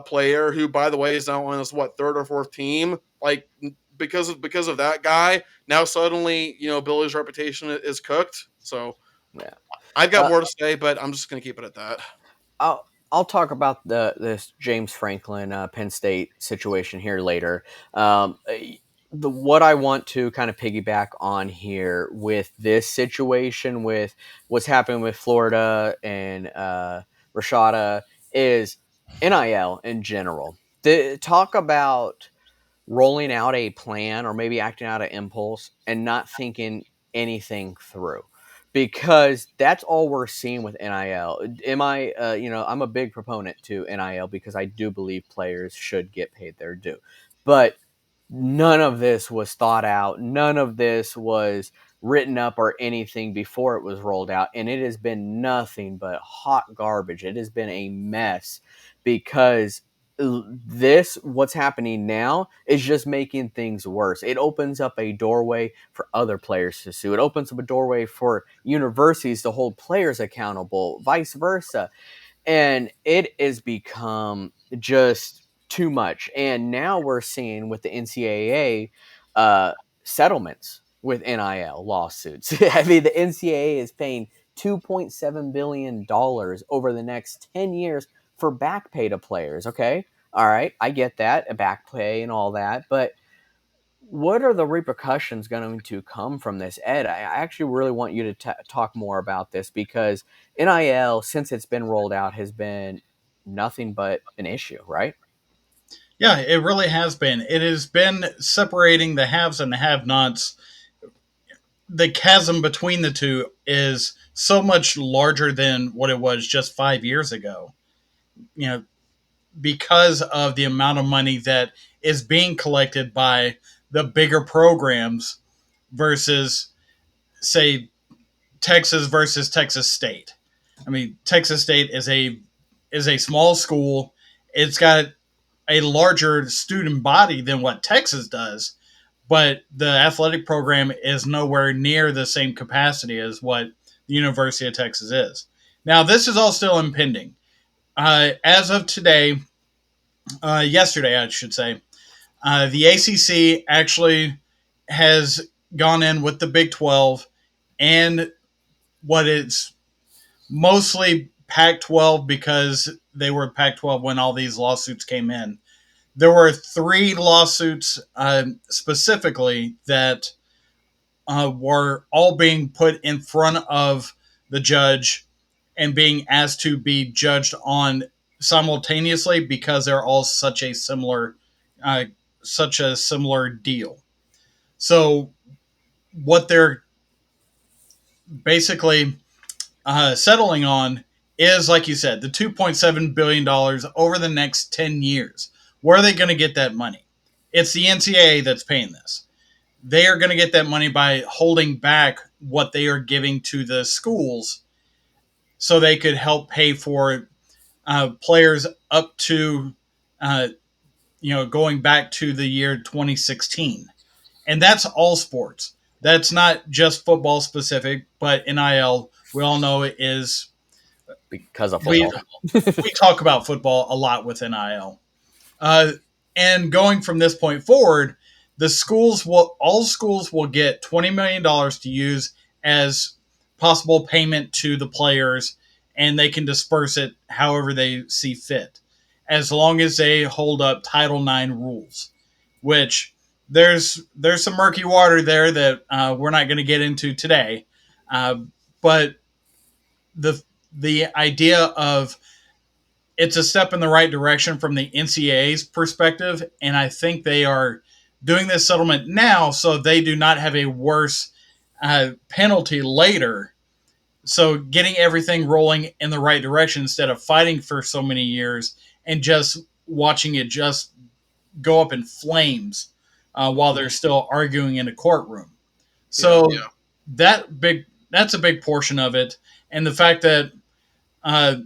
player, who by the way is now on his third or fourth team, like because of that guy, now suddenly Billy's reputation is cooked. So yeah, I've got uh, more to say, but I'm just gonna keep it at that. I'll talk about this James Franklin Penn State situation here later. What I want to kind of piggyback on here with this situation with what's happening with Florida and Rashada is NIL in general. Talk about rolling out a plan or maybe acting out of impulse and not thinking anything through, because that's all we're seeing with NIL. I'm a big proponent to NIL because I do believe players should get paid their due, but none of this was thought out. None of this was written up or anything before it was rolled out. And it has been nothing but hot garbage. It has been a mess because what's happening now is just making things worse. It opens up a doorway for other players to sue. It opens up a doorway for universities to hold players accountable, vice versa. and it has become just too much. And now we're seeing with the NCAA settlements with NIL lawsuits. I mean, the NCAA is paying $2.7 billion over the next 10 years for back pay to players. Okay. All right. I get that, a back pay and all that. But what are the repercussions going to come from this, Ed? I actually really want you to talk more about this, because NIL, since it's been rolled out, has been nothing but an issue, right? Yeah, it really has been. It has been separating the haves and the have-nots. The chasm between the two is so much larger than what it was just 5 years ago. You know, because of the amount of money that is being collected by the bigger programs versus, say, Texas versus Texas State. I mean, Texas State is a small school. It's got a larger student body than what Texas does, but the athletic program is nowhere near the same capacity as what the University of Texas is. Now, this is all still impending. As of today, yesterday, I should say, the ACC actually has gone in with the Big 12 and what is mostly Pac 12, because they were Pac 12 when all these lawsuits came in. There were three lawsuits specifically that were all being put in front of the judge and being asked to be judged on simultaneously, because they're all uh, such a similar deal. So what they're basically settling on is, like you said, the $2.7 billion over the next 10 years. Where are they going to get that money? It's the NCAA that's paying this. They are going to get that money by holding back what they are giving to the schools so they could help pay for players up to, uh, going back to the year 2016. And that's all sports. That's not just football specific, but NIL, we all know it is. Because of We football. we talk about football a lot with NIL. Uh, and going from this point forward, all schools will get $20 million to use as possible payment to the players, and they can disperse it however they see fit, as long as they hold up Title IX rules. Which there's some murky water there that we're not going to get into today, but the the idea of it's a step in the right direction from the NCAA's perspective, and I think they are doing this settlement now so they do not have a worse penalty later. So getting everything rolling in the right direction instead of fighting for so many years and just watching it just go up in flames while they're still arguing in a courtroom. So that's a big portion of it, and the fact that uh,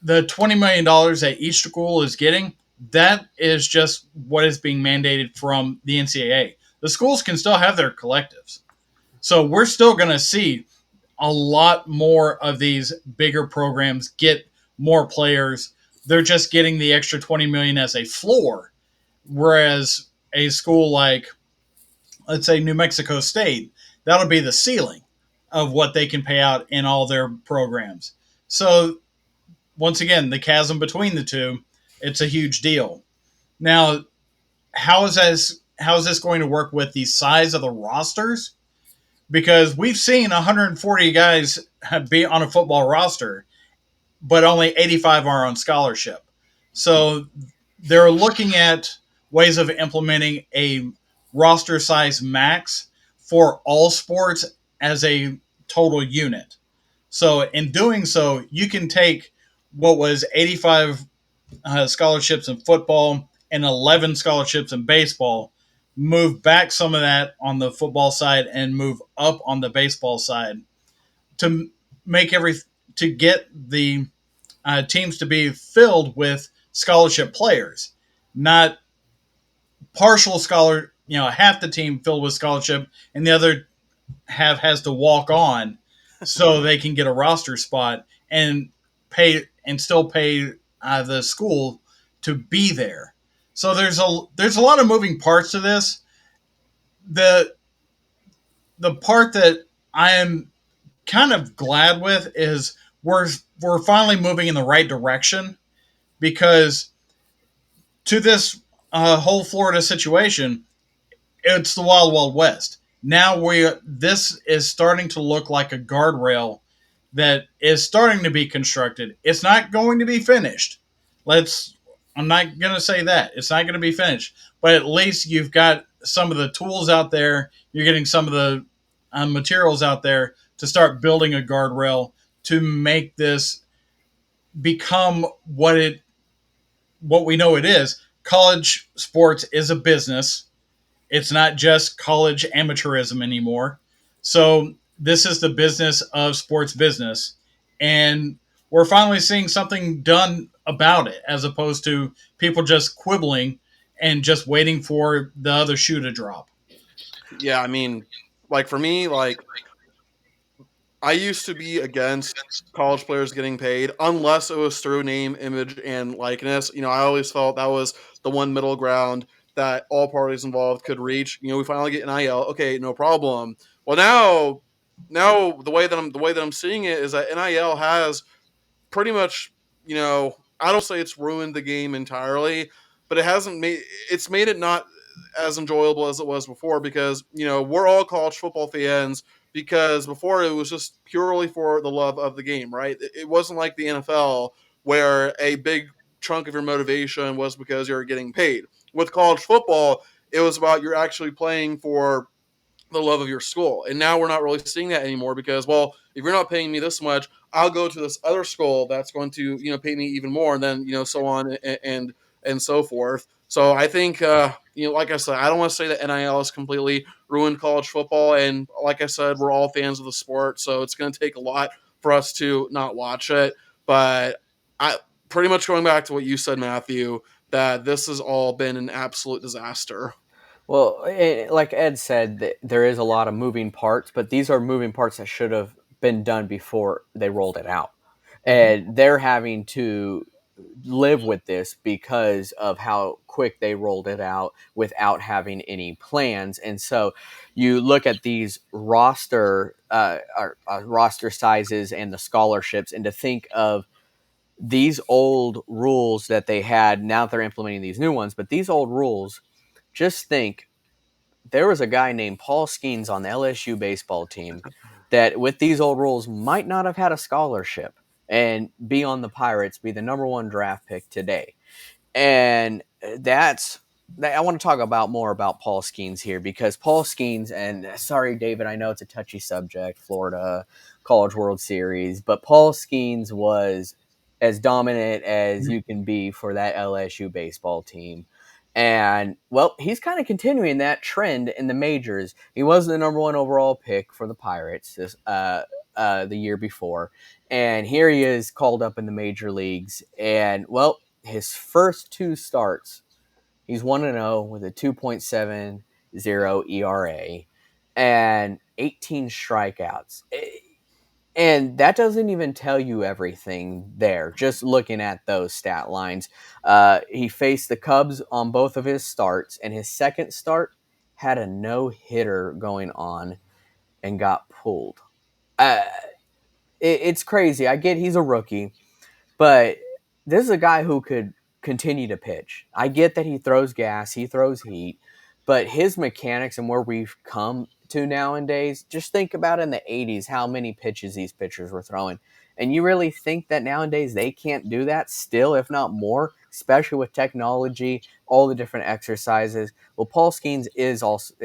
the $20 million that each school is getting, that is just what is being mandated from the NCAA. The schools can still have their collectives. So we're still going to see a lot more of these bigger programs get more players. They're just getting the extra 20 million as a floor, whereas a school like, let's say, New Mexico State, that'll be the ceiling of what they can pay out in all their programs. So once again, the chasm between the two, it's a huge deal. Now, how is this going to work with the size of the rosters? Because we've seen 140 guys be on a football roster, but only 85 are on scholarship. So they're looking at ways of implementing a roster size max for all sports as a total unit. So in doing so, you can take what was 85 scholarships in football and 11 scholarships in baseball, move back some of that on the football side and move up on the baseball side to make to get the teams to be filled with scholarship players, not partial scholar. Half the team filled with scholarship and the other half has to walk on so they can get a roster spot and pay and still pay the school to be there. So there's a lot of moving parts to this. The the part that I am kind of glad with is we're finally moving in the right direction, because to this whole Florida situation, it's the wild wild west. Now this is starting to look like a guardrail that is starting to be constructed. It's not going to be finished. Let's I'm not going to say that. It's not going to be finished, but at least you've got some of the tools out there. You're getting some of the materials out there to start building a guardrail to make this become what we know it is. College sports is a business. It's not just college amateurism anymore. So this is the business of sports business. And we're finally seeing something done about it, as opposed to people just quibbling and just waiting for the other shoe to drop. Yeah, I mean, like for me, like I used to be against college players getting paid unless it was through name, image, and likeness. I always felt that was the one middle ground that all parties involved could reach. We finally get NIL. Okay, no problem. Well, now the way that I'm seeing it is that NIL has pretty much, I don't say it's ruined the game entirely, but it's made it not as enjoyable as it was before, because we're all college football fans, because before it was just purely for the love of the game, right? It wasn't like the NFL where a big chunk of your motivation was because you're getting paid. With college football, it was about you're actually playing for the love of your school. And now we're not really seeing that anymore, because, well, if you're not paying me this much, I'll go to this other school that's going to, pay me even more, and then, so on and so forth. So I think, like I said, I don't want to say that NIL has completely ruined college football. And like I said, we're all fans of the sport. So it's going to take a lot for us to not watch it. But I pretty much going back to what you said, Matthew, that this has all been an absolute disaster. Well, like Ed said, there is a lot of moving parts, but these are moving parts that should have been done before they rolled it out. And they're having to live with this because of how quick they rolled it out without having any plans. And so you look at these roster sizes and the scholarships, and to think of these old rules that they had, now they're implementing these new ones, but these old rules, just think, there was a guy named Paul Skenes on the LSU baseball team that, with these old rules, might not have had a scholarship and be on the Pirates, be the number one draft pick today. And I want to talk about more about Paul Skenes here, because Paul Skenes, and sorry, David, I know it's a touchy subject, Florida College World Series, but Paul Skenes was as dominant as you can be for that LSU baseball team. And, well, he's kind of continuing that trend in the majors. He was the number one overall pick for the Pirates the year before. And here he is called up in the major leagues. And, well, his first two starts, he's 1-0 with a 2.70 ERA and 18 strikeouts. And that doesn't even tell you everything there, just looking at those stat lines. He faced the Cubs on both of his starts, and his second start had a no-hitter going on and got pulled. Uh, it's crazy. I get he's a rookie, but this is a guy who could continue to pitch. I get that he throws gas, he throws heat, but his mechanics and where we've come to nowadays, just think about in the 80s how many pitches these pitchers were throwing. And you really think that nowadays they can't do that still, if not more, especially with technology, all the different exercises? Well, Paul Skenes is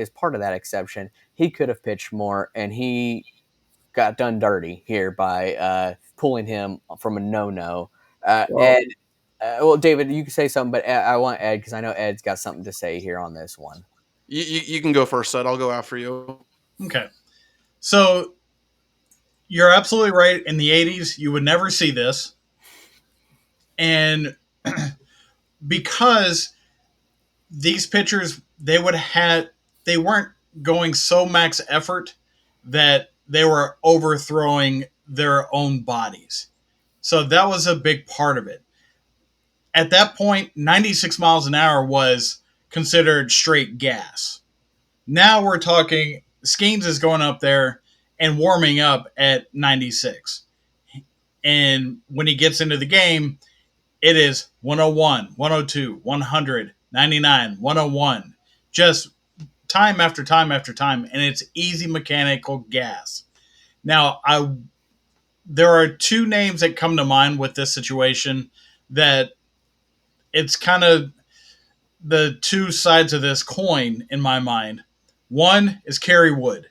part of that exception. He could have pitched more, and he got done dirty here by pulling him from a no-no. Well, Ed, well, David, you can say something, but I want Ed, because I know Ed's got something to say here on this one. you can go first, Ed. I'll go after you. Okay. So you're absolutely right. In the 80s, you would never see this. And because these pitchers, they weren't going so max effort that they were overthrowing their own bodies. So that was a big part of it. At that point, 96 miles an hour was considered straight gas. Now we're talking Skenes is going up there and warming up at 96. And when he gets into the game, it is 101, 102, 100, 99, 101. Just time after time after time. And it's easy mechanical gas. Now, there are two names that come to mind with this situation that it's kind of the two sides of this coin in my mind. One is Kerry Wood.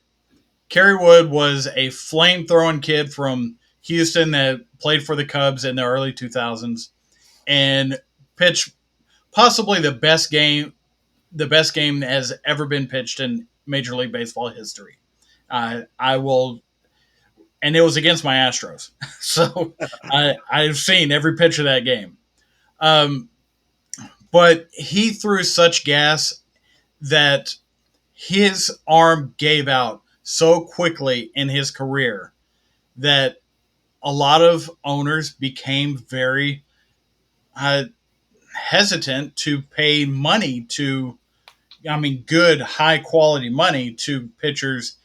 Kerry Wood was a flame throwing kid from Houston that played for the Cubs in the early 2000s and pitched possibly the best game that has ever been pitched in Major League Baseball history. I will, and it was against my Astros, so I've seen every pitch of that game. Um, but he threw such gas that his arm gave out so quickly in his career that a lot of owners became very uh, hesitant to pay money to, I mean, good, high quality money to pitchers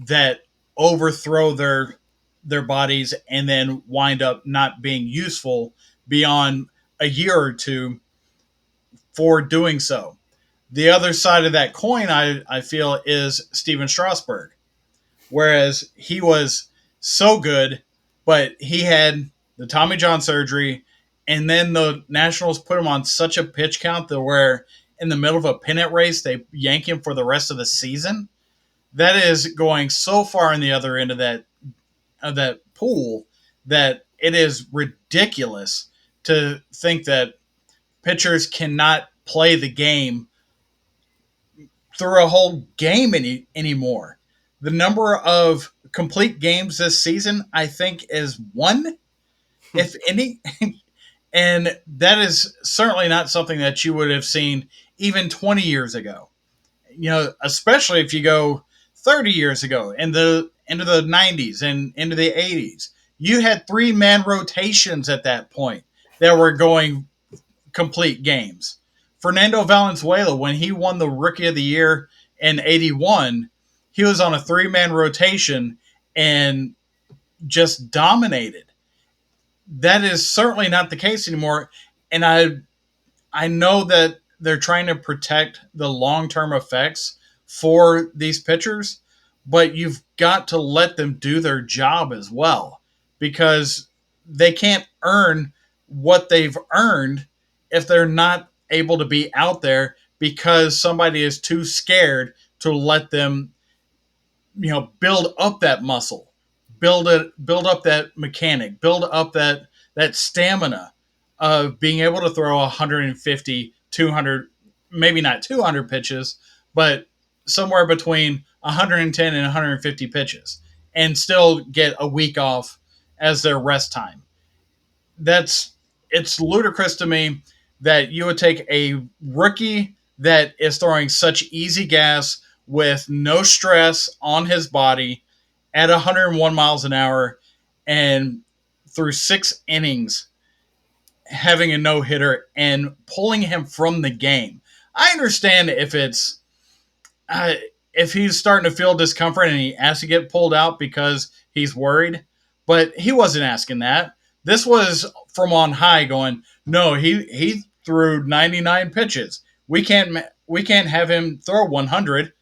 that overthrow their bodies and then wind up not being useful beyond a year or two for doing so. The other side of that coin, I feel, is Steven Strasburg. Whereas he was so good, but he had the Tommy John surgery, and then the Nationals put him on such a pitch count that where in the middle of a pennant race they yank him for the rest of the season. That is going so far in the other end of that pool that it is ridiculous to think that pitchers cannot play the game through a whole game anymore. The number of complete games this season, I think, is one, if any. And that is certainly not something that you would have seen even 20 years ago. You know, especially if you go 30 years ago into the 90s and into the 80s. You had 3-man rotations at that point that were going complete games. Fernando Valenzuela, when he won the Rookie of the Year in 81, he was on a 3-man rotation and just dominated. That is certainly not the case anymore. And I know that they're trying to protect the long-term effects for these pitchers, but you've got to let them do their job as well because they can't earn what they've earned if they're not able to be out there because somebody is too scared to let them, build up that muscle, build up that mechanic, build up that stamina of being able to throw 150, 200, maybe not 200 pitches, but somewhere between 110 and 150 pitches and still get a week off as their rest time. It's ludicrous to me that you would take a rookie that is throwing such easy gas with no stress on his body at 101 miles an hour and through 6 innings having a no hitter and pulling him from the game. I understand uh, if he's starting to feel discomfort and he has to get pulled out because he's worried, but he wasn't asking that. This was from on high going, no, he threw 99 pitches. We can't have him throw 100.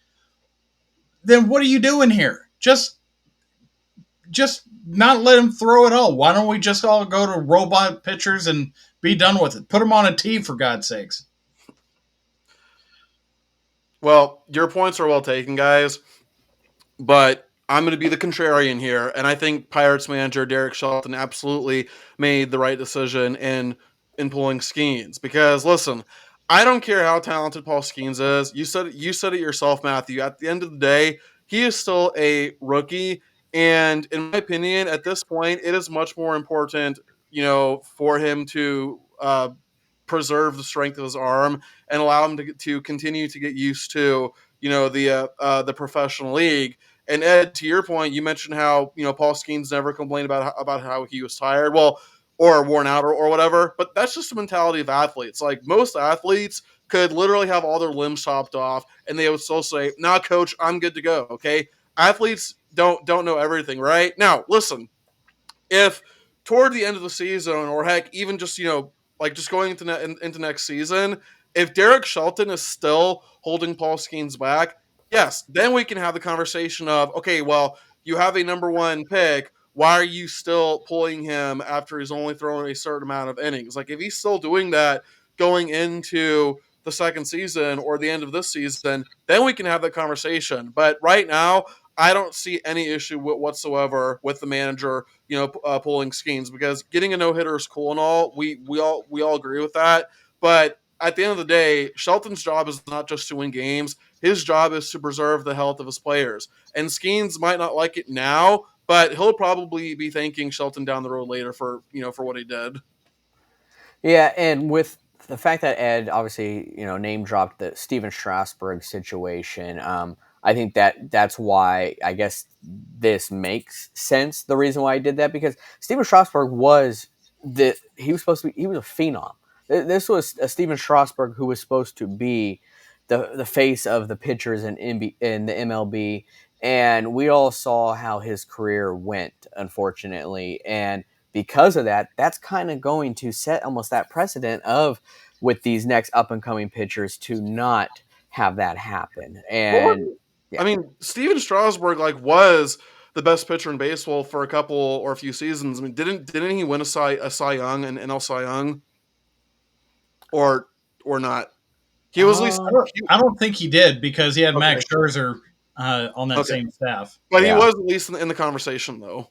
Then what are you doing here? Just not let him throw it all. Why don't we just all go to robot pitchers and be done with it? Put him on a tee, for God's sakes. Well, your points are well taken, guys, but I'm going to be the contrarian here, and I think Pirates manager Derek Shelton absolutely made the right decision in pulling Skenes. Because listen, I don't care how talented Paul Skenes is. You said it yourself, Matthew. At the end of the day, he is still a rookie, and in my opinion, at this point, it is much more important, for him to preserve the strength of his arm and allow him to continue to get used to the professional league. And Ed, to your point, you mentioned how Paul Skenes never complained about how he was tired. Well, or worn out or whatever. But that's just the mentality of athletes. Like most athletes could literally have all their limbs chopped off and they would still say, "Nah, coach, I'm good to go." Okay. Athletes don't know everything, right? Now, listen, if toward the end of the season, or heck, even just like just going into next season, if Derek Shelton is still holding Paul Skenes back, yes, then we can have the conversation of, okay, well, you have a number one pick. Why are you still pulling him after he's only throwing a certain amount of innings? Like if he's still doing that going into the second season or the end of this season, then we can have that conversation. But right now, I don't see any issue whatsoever with the manager, pulling Skenes, because getting a no hitter is cool and all. We all agree with that. But at the end of the day, Shelton's job is not just to win games. His job is to preserve the health of his players. And Skenes might not like it now, but he'll probably be thanking Shelton down the road later for what he did. Yeah, and with the fact that Ed obviously name dropped the Steven Strasburg situation, I think that's why I guess this makes sense. The reason why I did that, because Steven Strasburg he was supposed to be, he was a phenom. This was a Steven Strasburg who was supposed to be the face of the pitchers in the MLB, and we all saw how his career went, unfortunately, and because of that, that's kind of going to set almost that precedent of with these next up and coming pitchers to not have that happen. Well, And I yeah, mean, Steven Strasburg was the best pitcher in baseball for a couple or a few seasons. I mean, didn't he win a Cy Young and NL Cy Young, or not? He was at least I uh, don't, I don't think he did because he had okay. Max Scherzer on that Okay, same staff. but he yeah, was at least in the conversation though.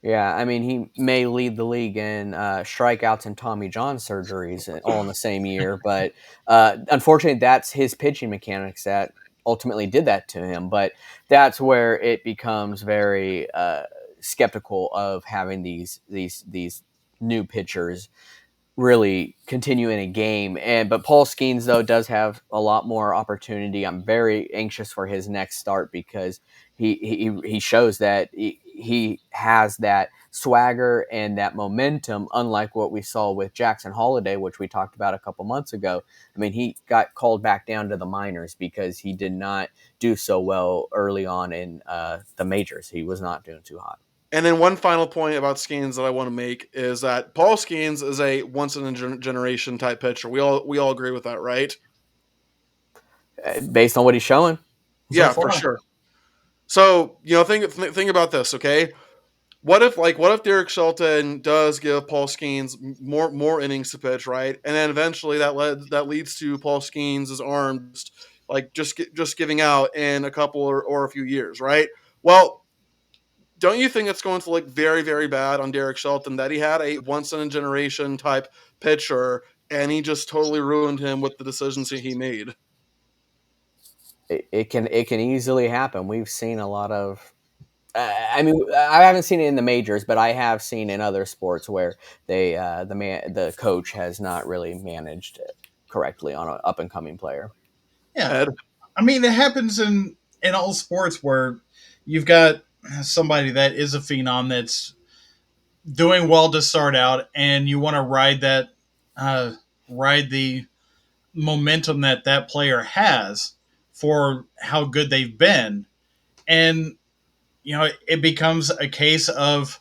yeah. I mean, he may lead the league in strikeouts and Tommy John surgeries all in the same year, but unfortunately, that's his pitching mechanics that ultimately did that to him. But that's where it becomes very skeptical of having these new pitchers really continue in a game. And but Paul Skenes though does have a lot more opportunity. I'm very anxious for his next start because he shows that he has that swagger and that momentum, unlike what we saw with Jackson Holiday, which we talked about a couple months ago. I mean, he got called back down to the minors because he did not do so well early on in the majors. He was not doing too hot. And then one final point about Skenes that I want to make is that Paul Skenes is a once in a generation type pitcher. We all agree with that, right? Based on what he's showing. So Yeah, for far, sure. So think about this, okay? What if Derek Shelton does give Paul Skenes more innings to pitch, right? And then eventually that leads to Paul Skenes' arms just giving out in a couple or a few years, right? Well, don't you think it's going to look very, very bad on Derek Shelton that he had a once in a generation type pitcher and he just totally ruined him with the decisions that he made? It can easily happen. We've seen a lot of. I mean, I haven't seen it in the majors, but I have seen in other sports where the coach has not really managed it correctly on an up and coming player. yeah. Ed? I mean, it happens in all sports where you've got somebody that is a phenom that's doing well to start out, and you want to uh, ride the momentum that that player has for how good they've been, and it becomes a case of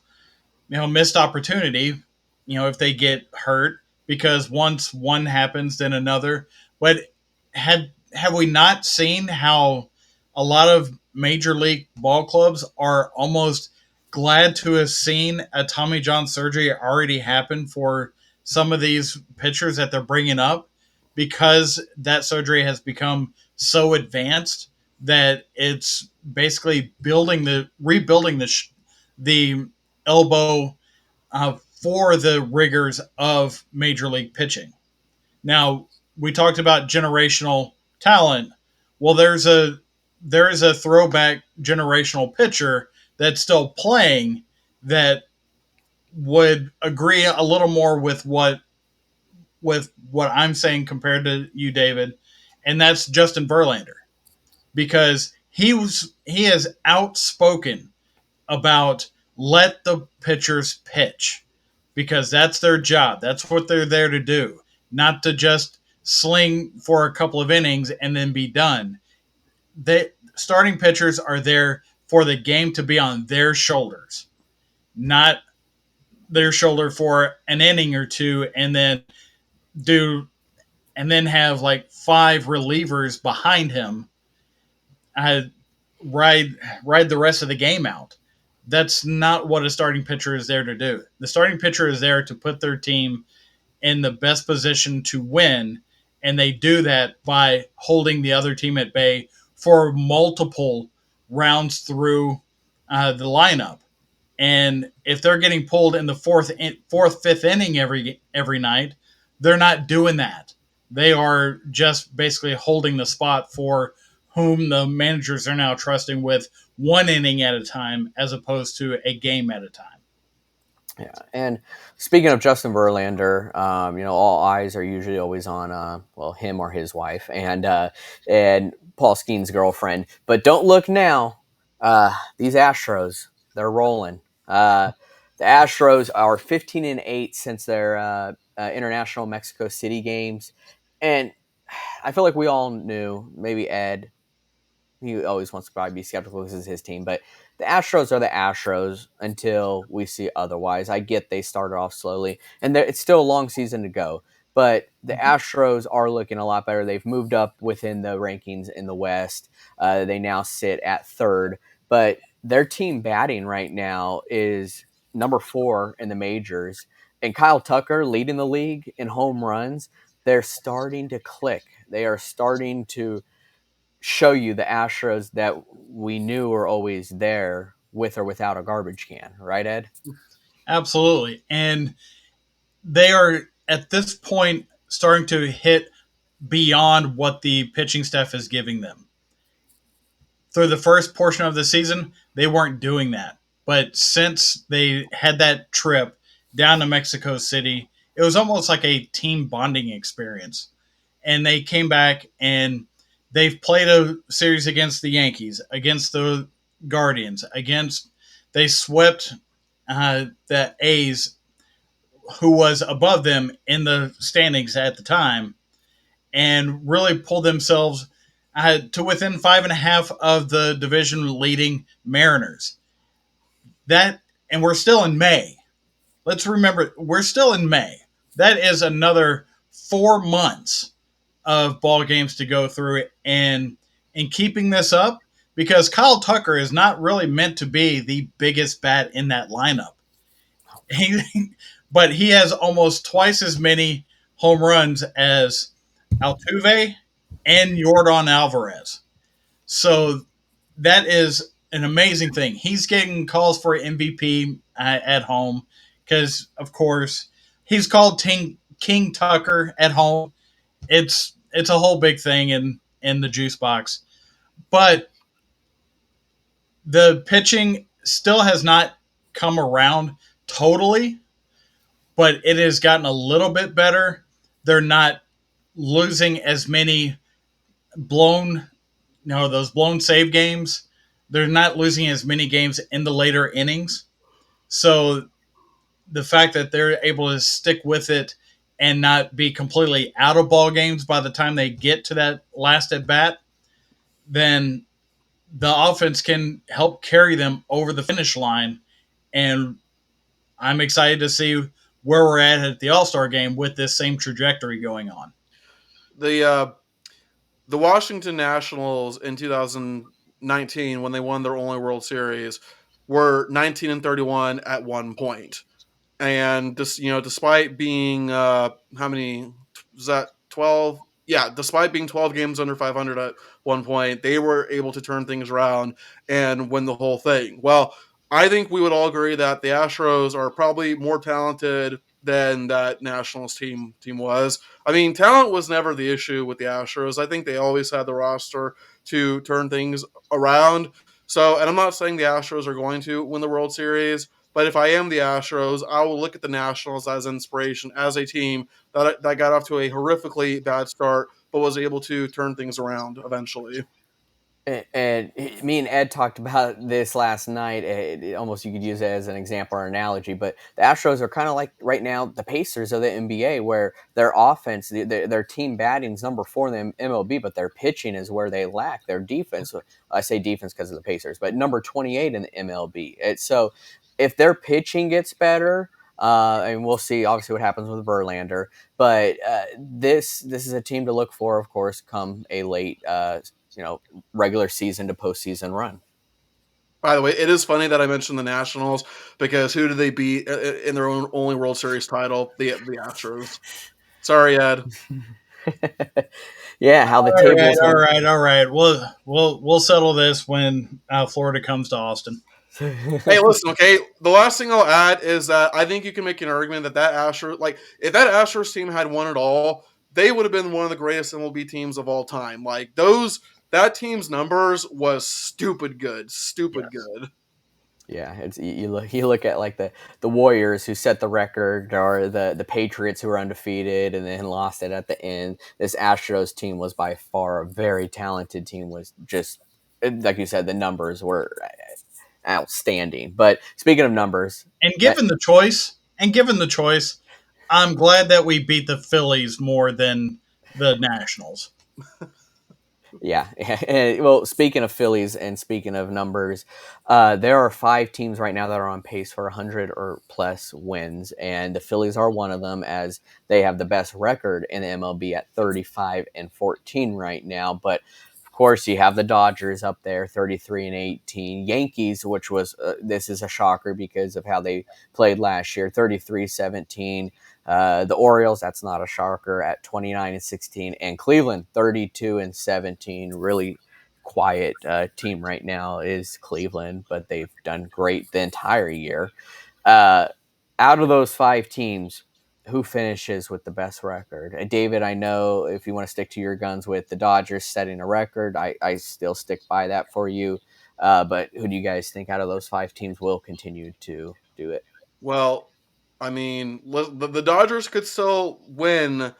missed opportunity. If they get hurt, because once one happens, then another. But have we not seen how a lot of major league ball clubs are almost glad to have seen a Tommy John surgery already happen for some of these pitchers that they're bringing up, because that surgery has become so advanced that it's basically rebuilding the elbow for the rigors of major league pitching. Now, we talked about generational talent. Well, there is a throwback generational pitcher that's still playing that would agree a little more with what I'm saying compared to you, David, and that's Justin Verlander, because he is outspoken about let the pitchers pitch, because that's their job. That's what they're there to do, not to just sling for a couple of innings and then be done. They starting pitchers are there for the game to be on their shoulders, not their shoulder for an inning or two do and then have like five relievers behind him uh, ride ride the rest of the game out. That's not what a starting pitcher is there to do. The starting pitcher is there to put their team in the best position to win, and they do that by holding the other team at bay for multiple rounds through the lineup. And if they're getting pulled in the fourth, fifth inning every night, they're not doing that. They are just basically holding the spot for whom the managers are now trusting with one inning at a time as opposed to a game at a time. Yeah, and speaking of Justin Verlander, all eyes are usually always on, him or his wife, and Paul Skenes' girlfriend. But don't look now. These Astros, they're rolling. The Astros are 15-8 since their international Mexico City games, and I feel like we all knew. Maybe Ed, he always wants to probably be skeptical because it's his team, but the Astros are the Astros until we see otherwise. I get they started off slowly, and it's still a long season to go, but the Astros are looking a lot better. They've moved up within the rankings in the West. They now sit at third, but their team batting right now is number 4 in the majors, and Kyle Tucker leading the league in home runs. They're starting to click. They are starting to show you the Astros that we knew were always there with or without a garbage can, right, Ed? Absolutely. And they are at this point starting to hit beyond what the pitching staff is giving them. Through the first portion of the season, they weren't doing that. But since they had that trip down to Mexico City, it was almost like a team bonding experience. And they came back and they've played a series against the Yankees, against the Guardians, they swept the A's, who was above them in the standings at the time, and really pulled themselves to within 5.5 of the division leading Mariners. That, and we're still in May. Let's remember, we're still in May. That is another 4 months of ball games to go through, and keeping this up, because Kyle Tucker is not really meant to be the biggest bat in that lineup. He, but he has almost twice as many home runs as Altuve and Yordan Alvarez. So that is an amazing thing. He's getting calls for MVP at home because, of course, he's called King Tucker at home. It's a whole big thing in the juice box, but the pitching still has not come around totally, but it has gotten a little bit better. They're not losing as many blown, those blown save games. They're not losing as many games in the later innings. So the fact that they're able to stick with it and not be completely out of ball games by the time they get to that last at bat, then the offense can help carry them over the finish line. And I'm excited to see where we're at the All-Star game with this same trajectory going on. The Washington Nationals in 2019, when they won their only World Series, were 19-31 at one point. And despite being how many was that, 12? Yeah, despite being 12 games under 500 at one point, they were able to turn things around and win the whole thing. Well, I think we would all agree that the Astros are probably more talented than that Nationals team was. I mean, talent was never the issue with the Astros. I think they always had the roster to turn things around. So, and I'm not saying the Astros are going to win the World Series, but if I am the Astros, I will look at the Nationals as inspiration, as a team that got off to a horrifically bad start, but was able to turn things around eventually. And me and Ed talked about this last night. Almost you could use it as an example or analogy, but the Astros are kind of like right now the Pacers of the NBA, where their offense, their team batting is number 4 in the MLB, but their pitching is where they lack. Their defense, I say defense because of the Pacers, but number 28 in the MLB. So if their pitching gets better, and we'll see obviously what happens with Verlander, but this is a team to look for, of course, come a late regular season to postseason run. By the way, it is funny that I mentioned the Nationals because who did they beat in their only World Series title? The Astros. Sorry, Ed. Yeah, how the All right, tables all have. right, all right. We'll settle this when Florida comes to Austin. Hey, listen, okay. The last thing I'll add is that I think you can make an argument that Astros, like if that Astros team had won it all, they would have been one of the greatest MLB teams of all time. Like that team's numbers was stupid good, stupid Yes. good. Yeah, it's you look at like the Warriors who set the record, or the Patriots who were undefeated and then lost it at the end. This Astros team was by far a very talented team. Was just like you said, the numbers were outstanding. But speaking of numbers, And given the choice, I'm glad that we beat the Phillies more than the Nationals. yeah. Well, speaking of Phillies and speaking of numbers, there are 5 teams right now that are on pace for 100 or plus wins, and the Phillies are one of them, as they have the best record in the MLB at 35-14 right now. But of course, you have the Dodgers up there, 33-18. Yankees, which was this is a shocker because of how they played last year, 33-17. The Orioles, that's not a shocker, at 29-16, and Cleveland 32-17. Really quiet team right now is Cleveland, but they've done great the entire year. Uh, Out of those 5 teams, who finishes with the best record? David, I know if you want to stick to your guns with the Dodgers setting a record, I still stick by that for you. But who do you guys think out of those 5 teams will continue to do it? Well, I mean, the Dodgers could still win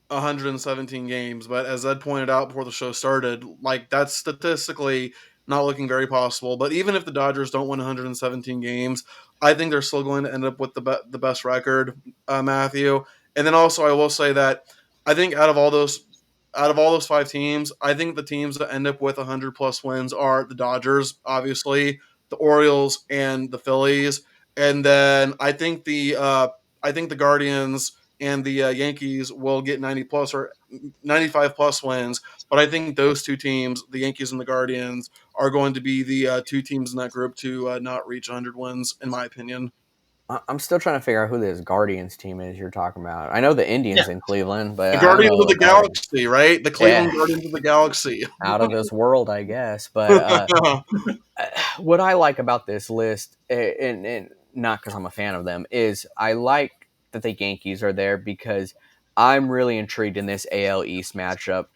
117 games, but as Ed pointed out before the show started, like that's statistically not looking very possible. But even if the Dodgers don't win 117 games, I think they're still going to end up with the best record, Matthew. And then also, I will say that I think out of all those 5 teams, I think the teams that end up with 100 plus wins are the Dodgers, obviously, the Orioles, and the Phillies. And then I think the Guardians and the Yankees will get 90 plus or 95 plus wins. But I think those 2 teams, the Yankees and the Guardians, are going to be the 2 teams in that group to not reach 100 wins, in my opinion. I'm still trying to figure out who this Guardians team is you're talking about. I know the Yeah. Indians in Cleveland, but The I don't Guardians know of the the Guardians. Galaxy, right? The Yeah, Cleveland Guardians of the Galaxy. out of this world, I guess. But what I like about this list, and not because I'm a fan of them, is I like that the Yankees are there because I'm really intrigued in this AL East matchup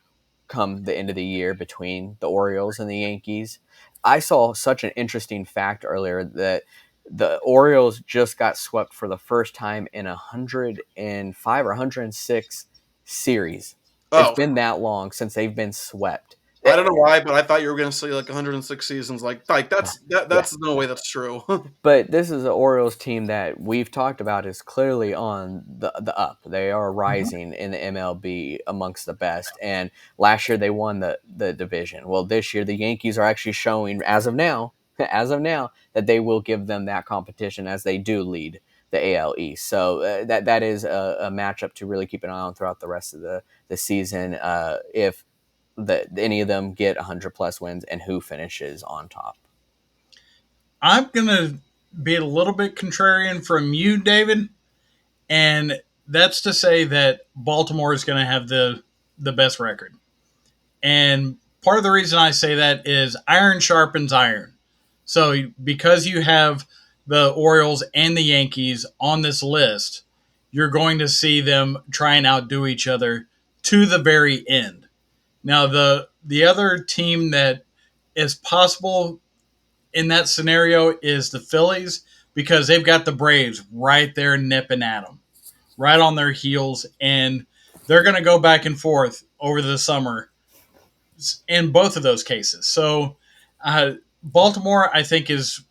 come the end of the year between the Orioles and the Yankees. I saw such an interesting fact earlier that the Orioles just got swept for the first time in 105 or 106 series. It's Oh, been that long since they've been swept. I don't know why, but I thought you were going to say like 106 seasons. Like Yeah, that's no way that's true. but this is an Orioles team that we've talked about is clearly on the up. They are rising in the MLB amongst the best. And last year they won the division. Well, this year the Yankees are actually showing, as of now, that they will give them that competition as they do lead the AL East. So that is a matchup to really keep an eye on throughout the rest of the season. If any of them get 100 plus wins and who finishes on top. I'm going to be a little bit contrarian from you, David, and that's to say that Baltimore is going to have the best record. And part of the reason I say that is iron sharpens iron. So because you have the Orioles and the Yankees on this list, you're going to see them try and outdo each other to the very end. Now the other team that is possible in that scenario is the Phillies because they've got the Braves right there nipping at them, right on their heels, and they're going to go back and forth over the summer in both of those cases. So Baltimore, I think, is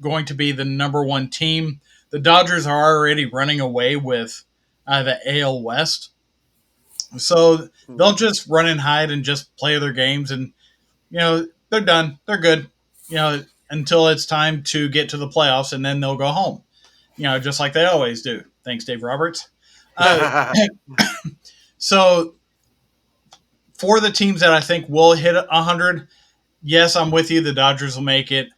going to be the number one team. The Dodgers are already running away with the AL West. So they'll just run and hide and just play their games, and they're done. They're good. Until it's time to get to the playoffs, and then they'll go home. Just like they always do. Thanks, Dave Roberts. Uh, so for the teams that I think will hit 100, yes, I'm with you. The Dodgers will make it.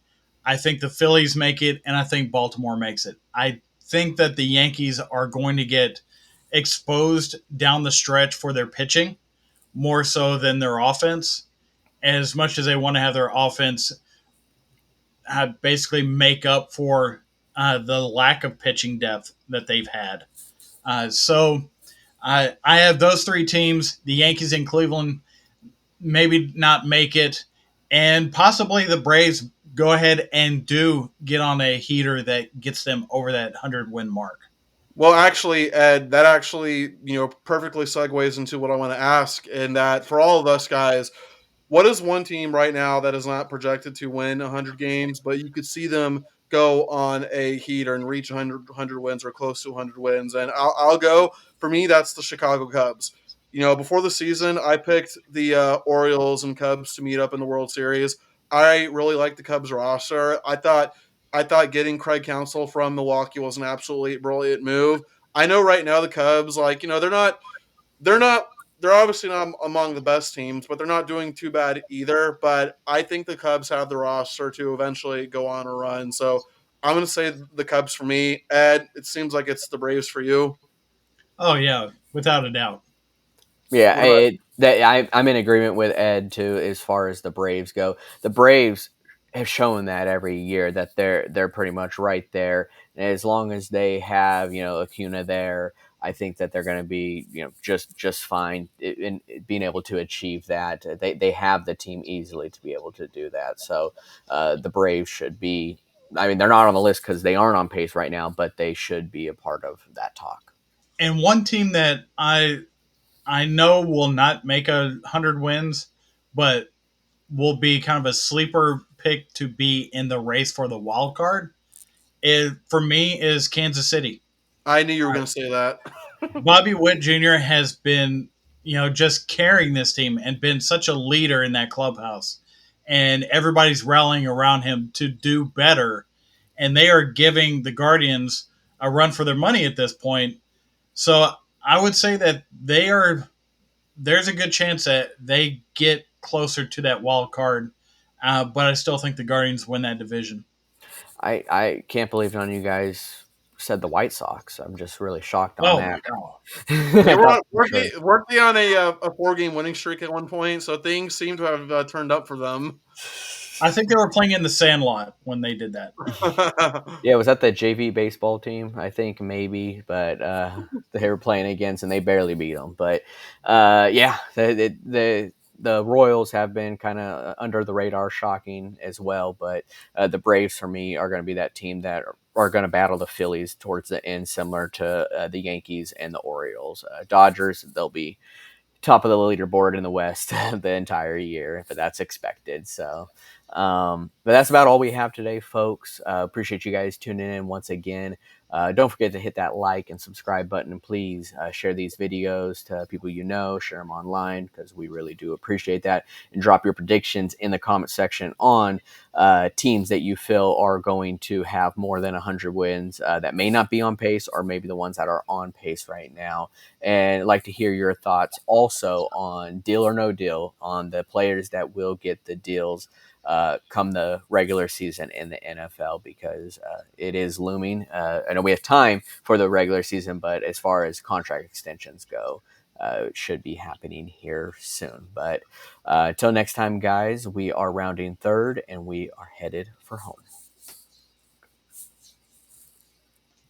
I think the Phillies make it, and I think Baltimore makes it. I think that the Yankees are going to get exposed down the stretch for their pitching more so than their offense. As much as they want to have their offense basically make up for the lack of pitching depth that they've had. So I have those three teams, the Yankees and Cleveland, maybe not make it, and possibly the Braves go ahead and do get on a heater that gets them over that 100-win mark. Well, actually, Ed, that actually, perfectly segues into what I want to ask, and that for all of us guys, what is one team right now that is not projected to win 100 games, but you could see them go on a heater and reach 100 wins or close to 100 wins? And I'll go, for me, that's the Chicago Cubs. Before the season, I picked the Orioles and Cubs to meet up in the World Series. I really like the Cubs roster. I thought getting Craig Counsell from Milwaukee was an absolutely brilliant move. I know right now the Cubs, they're not they're obviously not among the best teams, but they're not doing too bad either. But I think the Cubs have the roster to eventually go on a run. So I'm going to say the Cubs for me. Ed, it seems like it's the Braves for you. Oh, yeah, without a doubt. Yeah, What about I'm in agreement with Ed too as far as the Braves go. The Braves have shown that every year that they're pretty much right there. And as long as they have Acuna there, I think that they're going to be just fine in being able to achieve that. They have the team easily to be able to do that. So the Braves should be. I mean, they're not on the list because they aren't on pace right now, but they should be a part of that talk. And one team that I know will not make 100 wins, but will be kind of a sleeper pick to be in the race for the wild card, for me, is Kansas City. I knew you were going to say that. Bobby Witt Jr. has been, just carrying this team and been such a leader in that clubhouse. And everybody's rallying around him to do better. And they are giving the Guardians a run for their money at this point. So I would say that there's a good chance that they get closer to that wild card. But I still think the Guardians win that division. I can't believe none of you guys said the White Sox. I'm just really shocked on Oh, that. no. They I were thought on, for weren't, sure. they, weren't they on a 4-game winning streak at one point? So things seem to have turned up for them. I think they were playing in the Sandlot when they did that. Yeah, was that the JV baseball team? I think maybe, but they were playing against and they barely beat them. But yeah, the Royals have been kind of under the radar, shocking as well. But the Braves, for me, are going to be that team that are going to battle the Phillies towards the end, similar to the Yankees and the Orioles. Dodgers, they'll be top of the leaderboard in the West the entire year, but that's expected. So, but that's about all we have today, folks. Appreciate you guys tuning in once again. Don't forget to hit that like and subscribe button, and please share these videos to people share them online because we really do appreciate that. And drop your predictions in the comment section on teams that you feel are going to have more than 100 wins that may not be on pace, or maybe the ones that are on pace right now. And I'd like to hear your thoughts also on deal or no deal on the players that will get the deals come the regular season in the NFL, because it is looming. I know we have time for the regular season, but as far as contract extensions go, it should be happening here soon. But until next time, guys, we are rounding third and we are headed for home.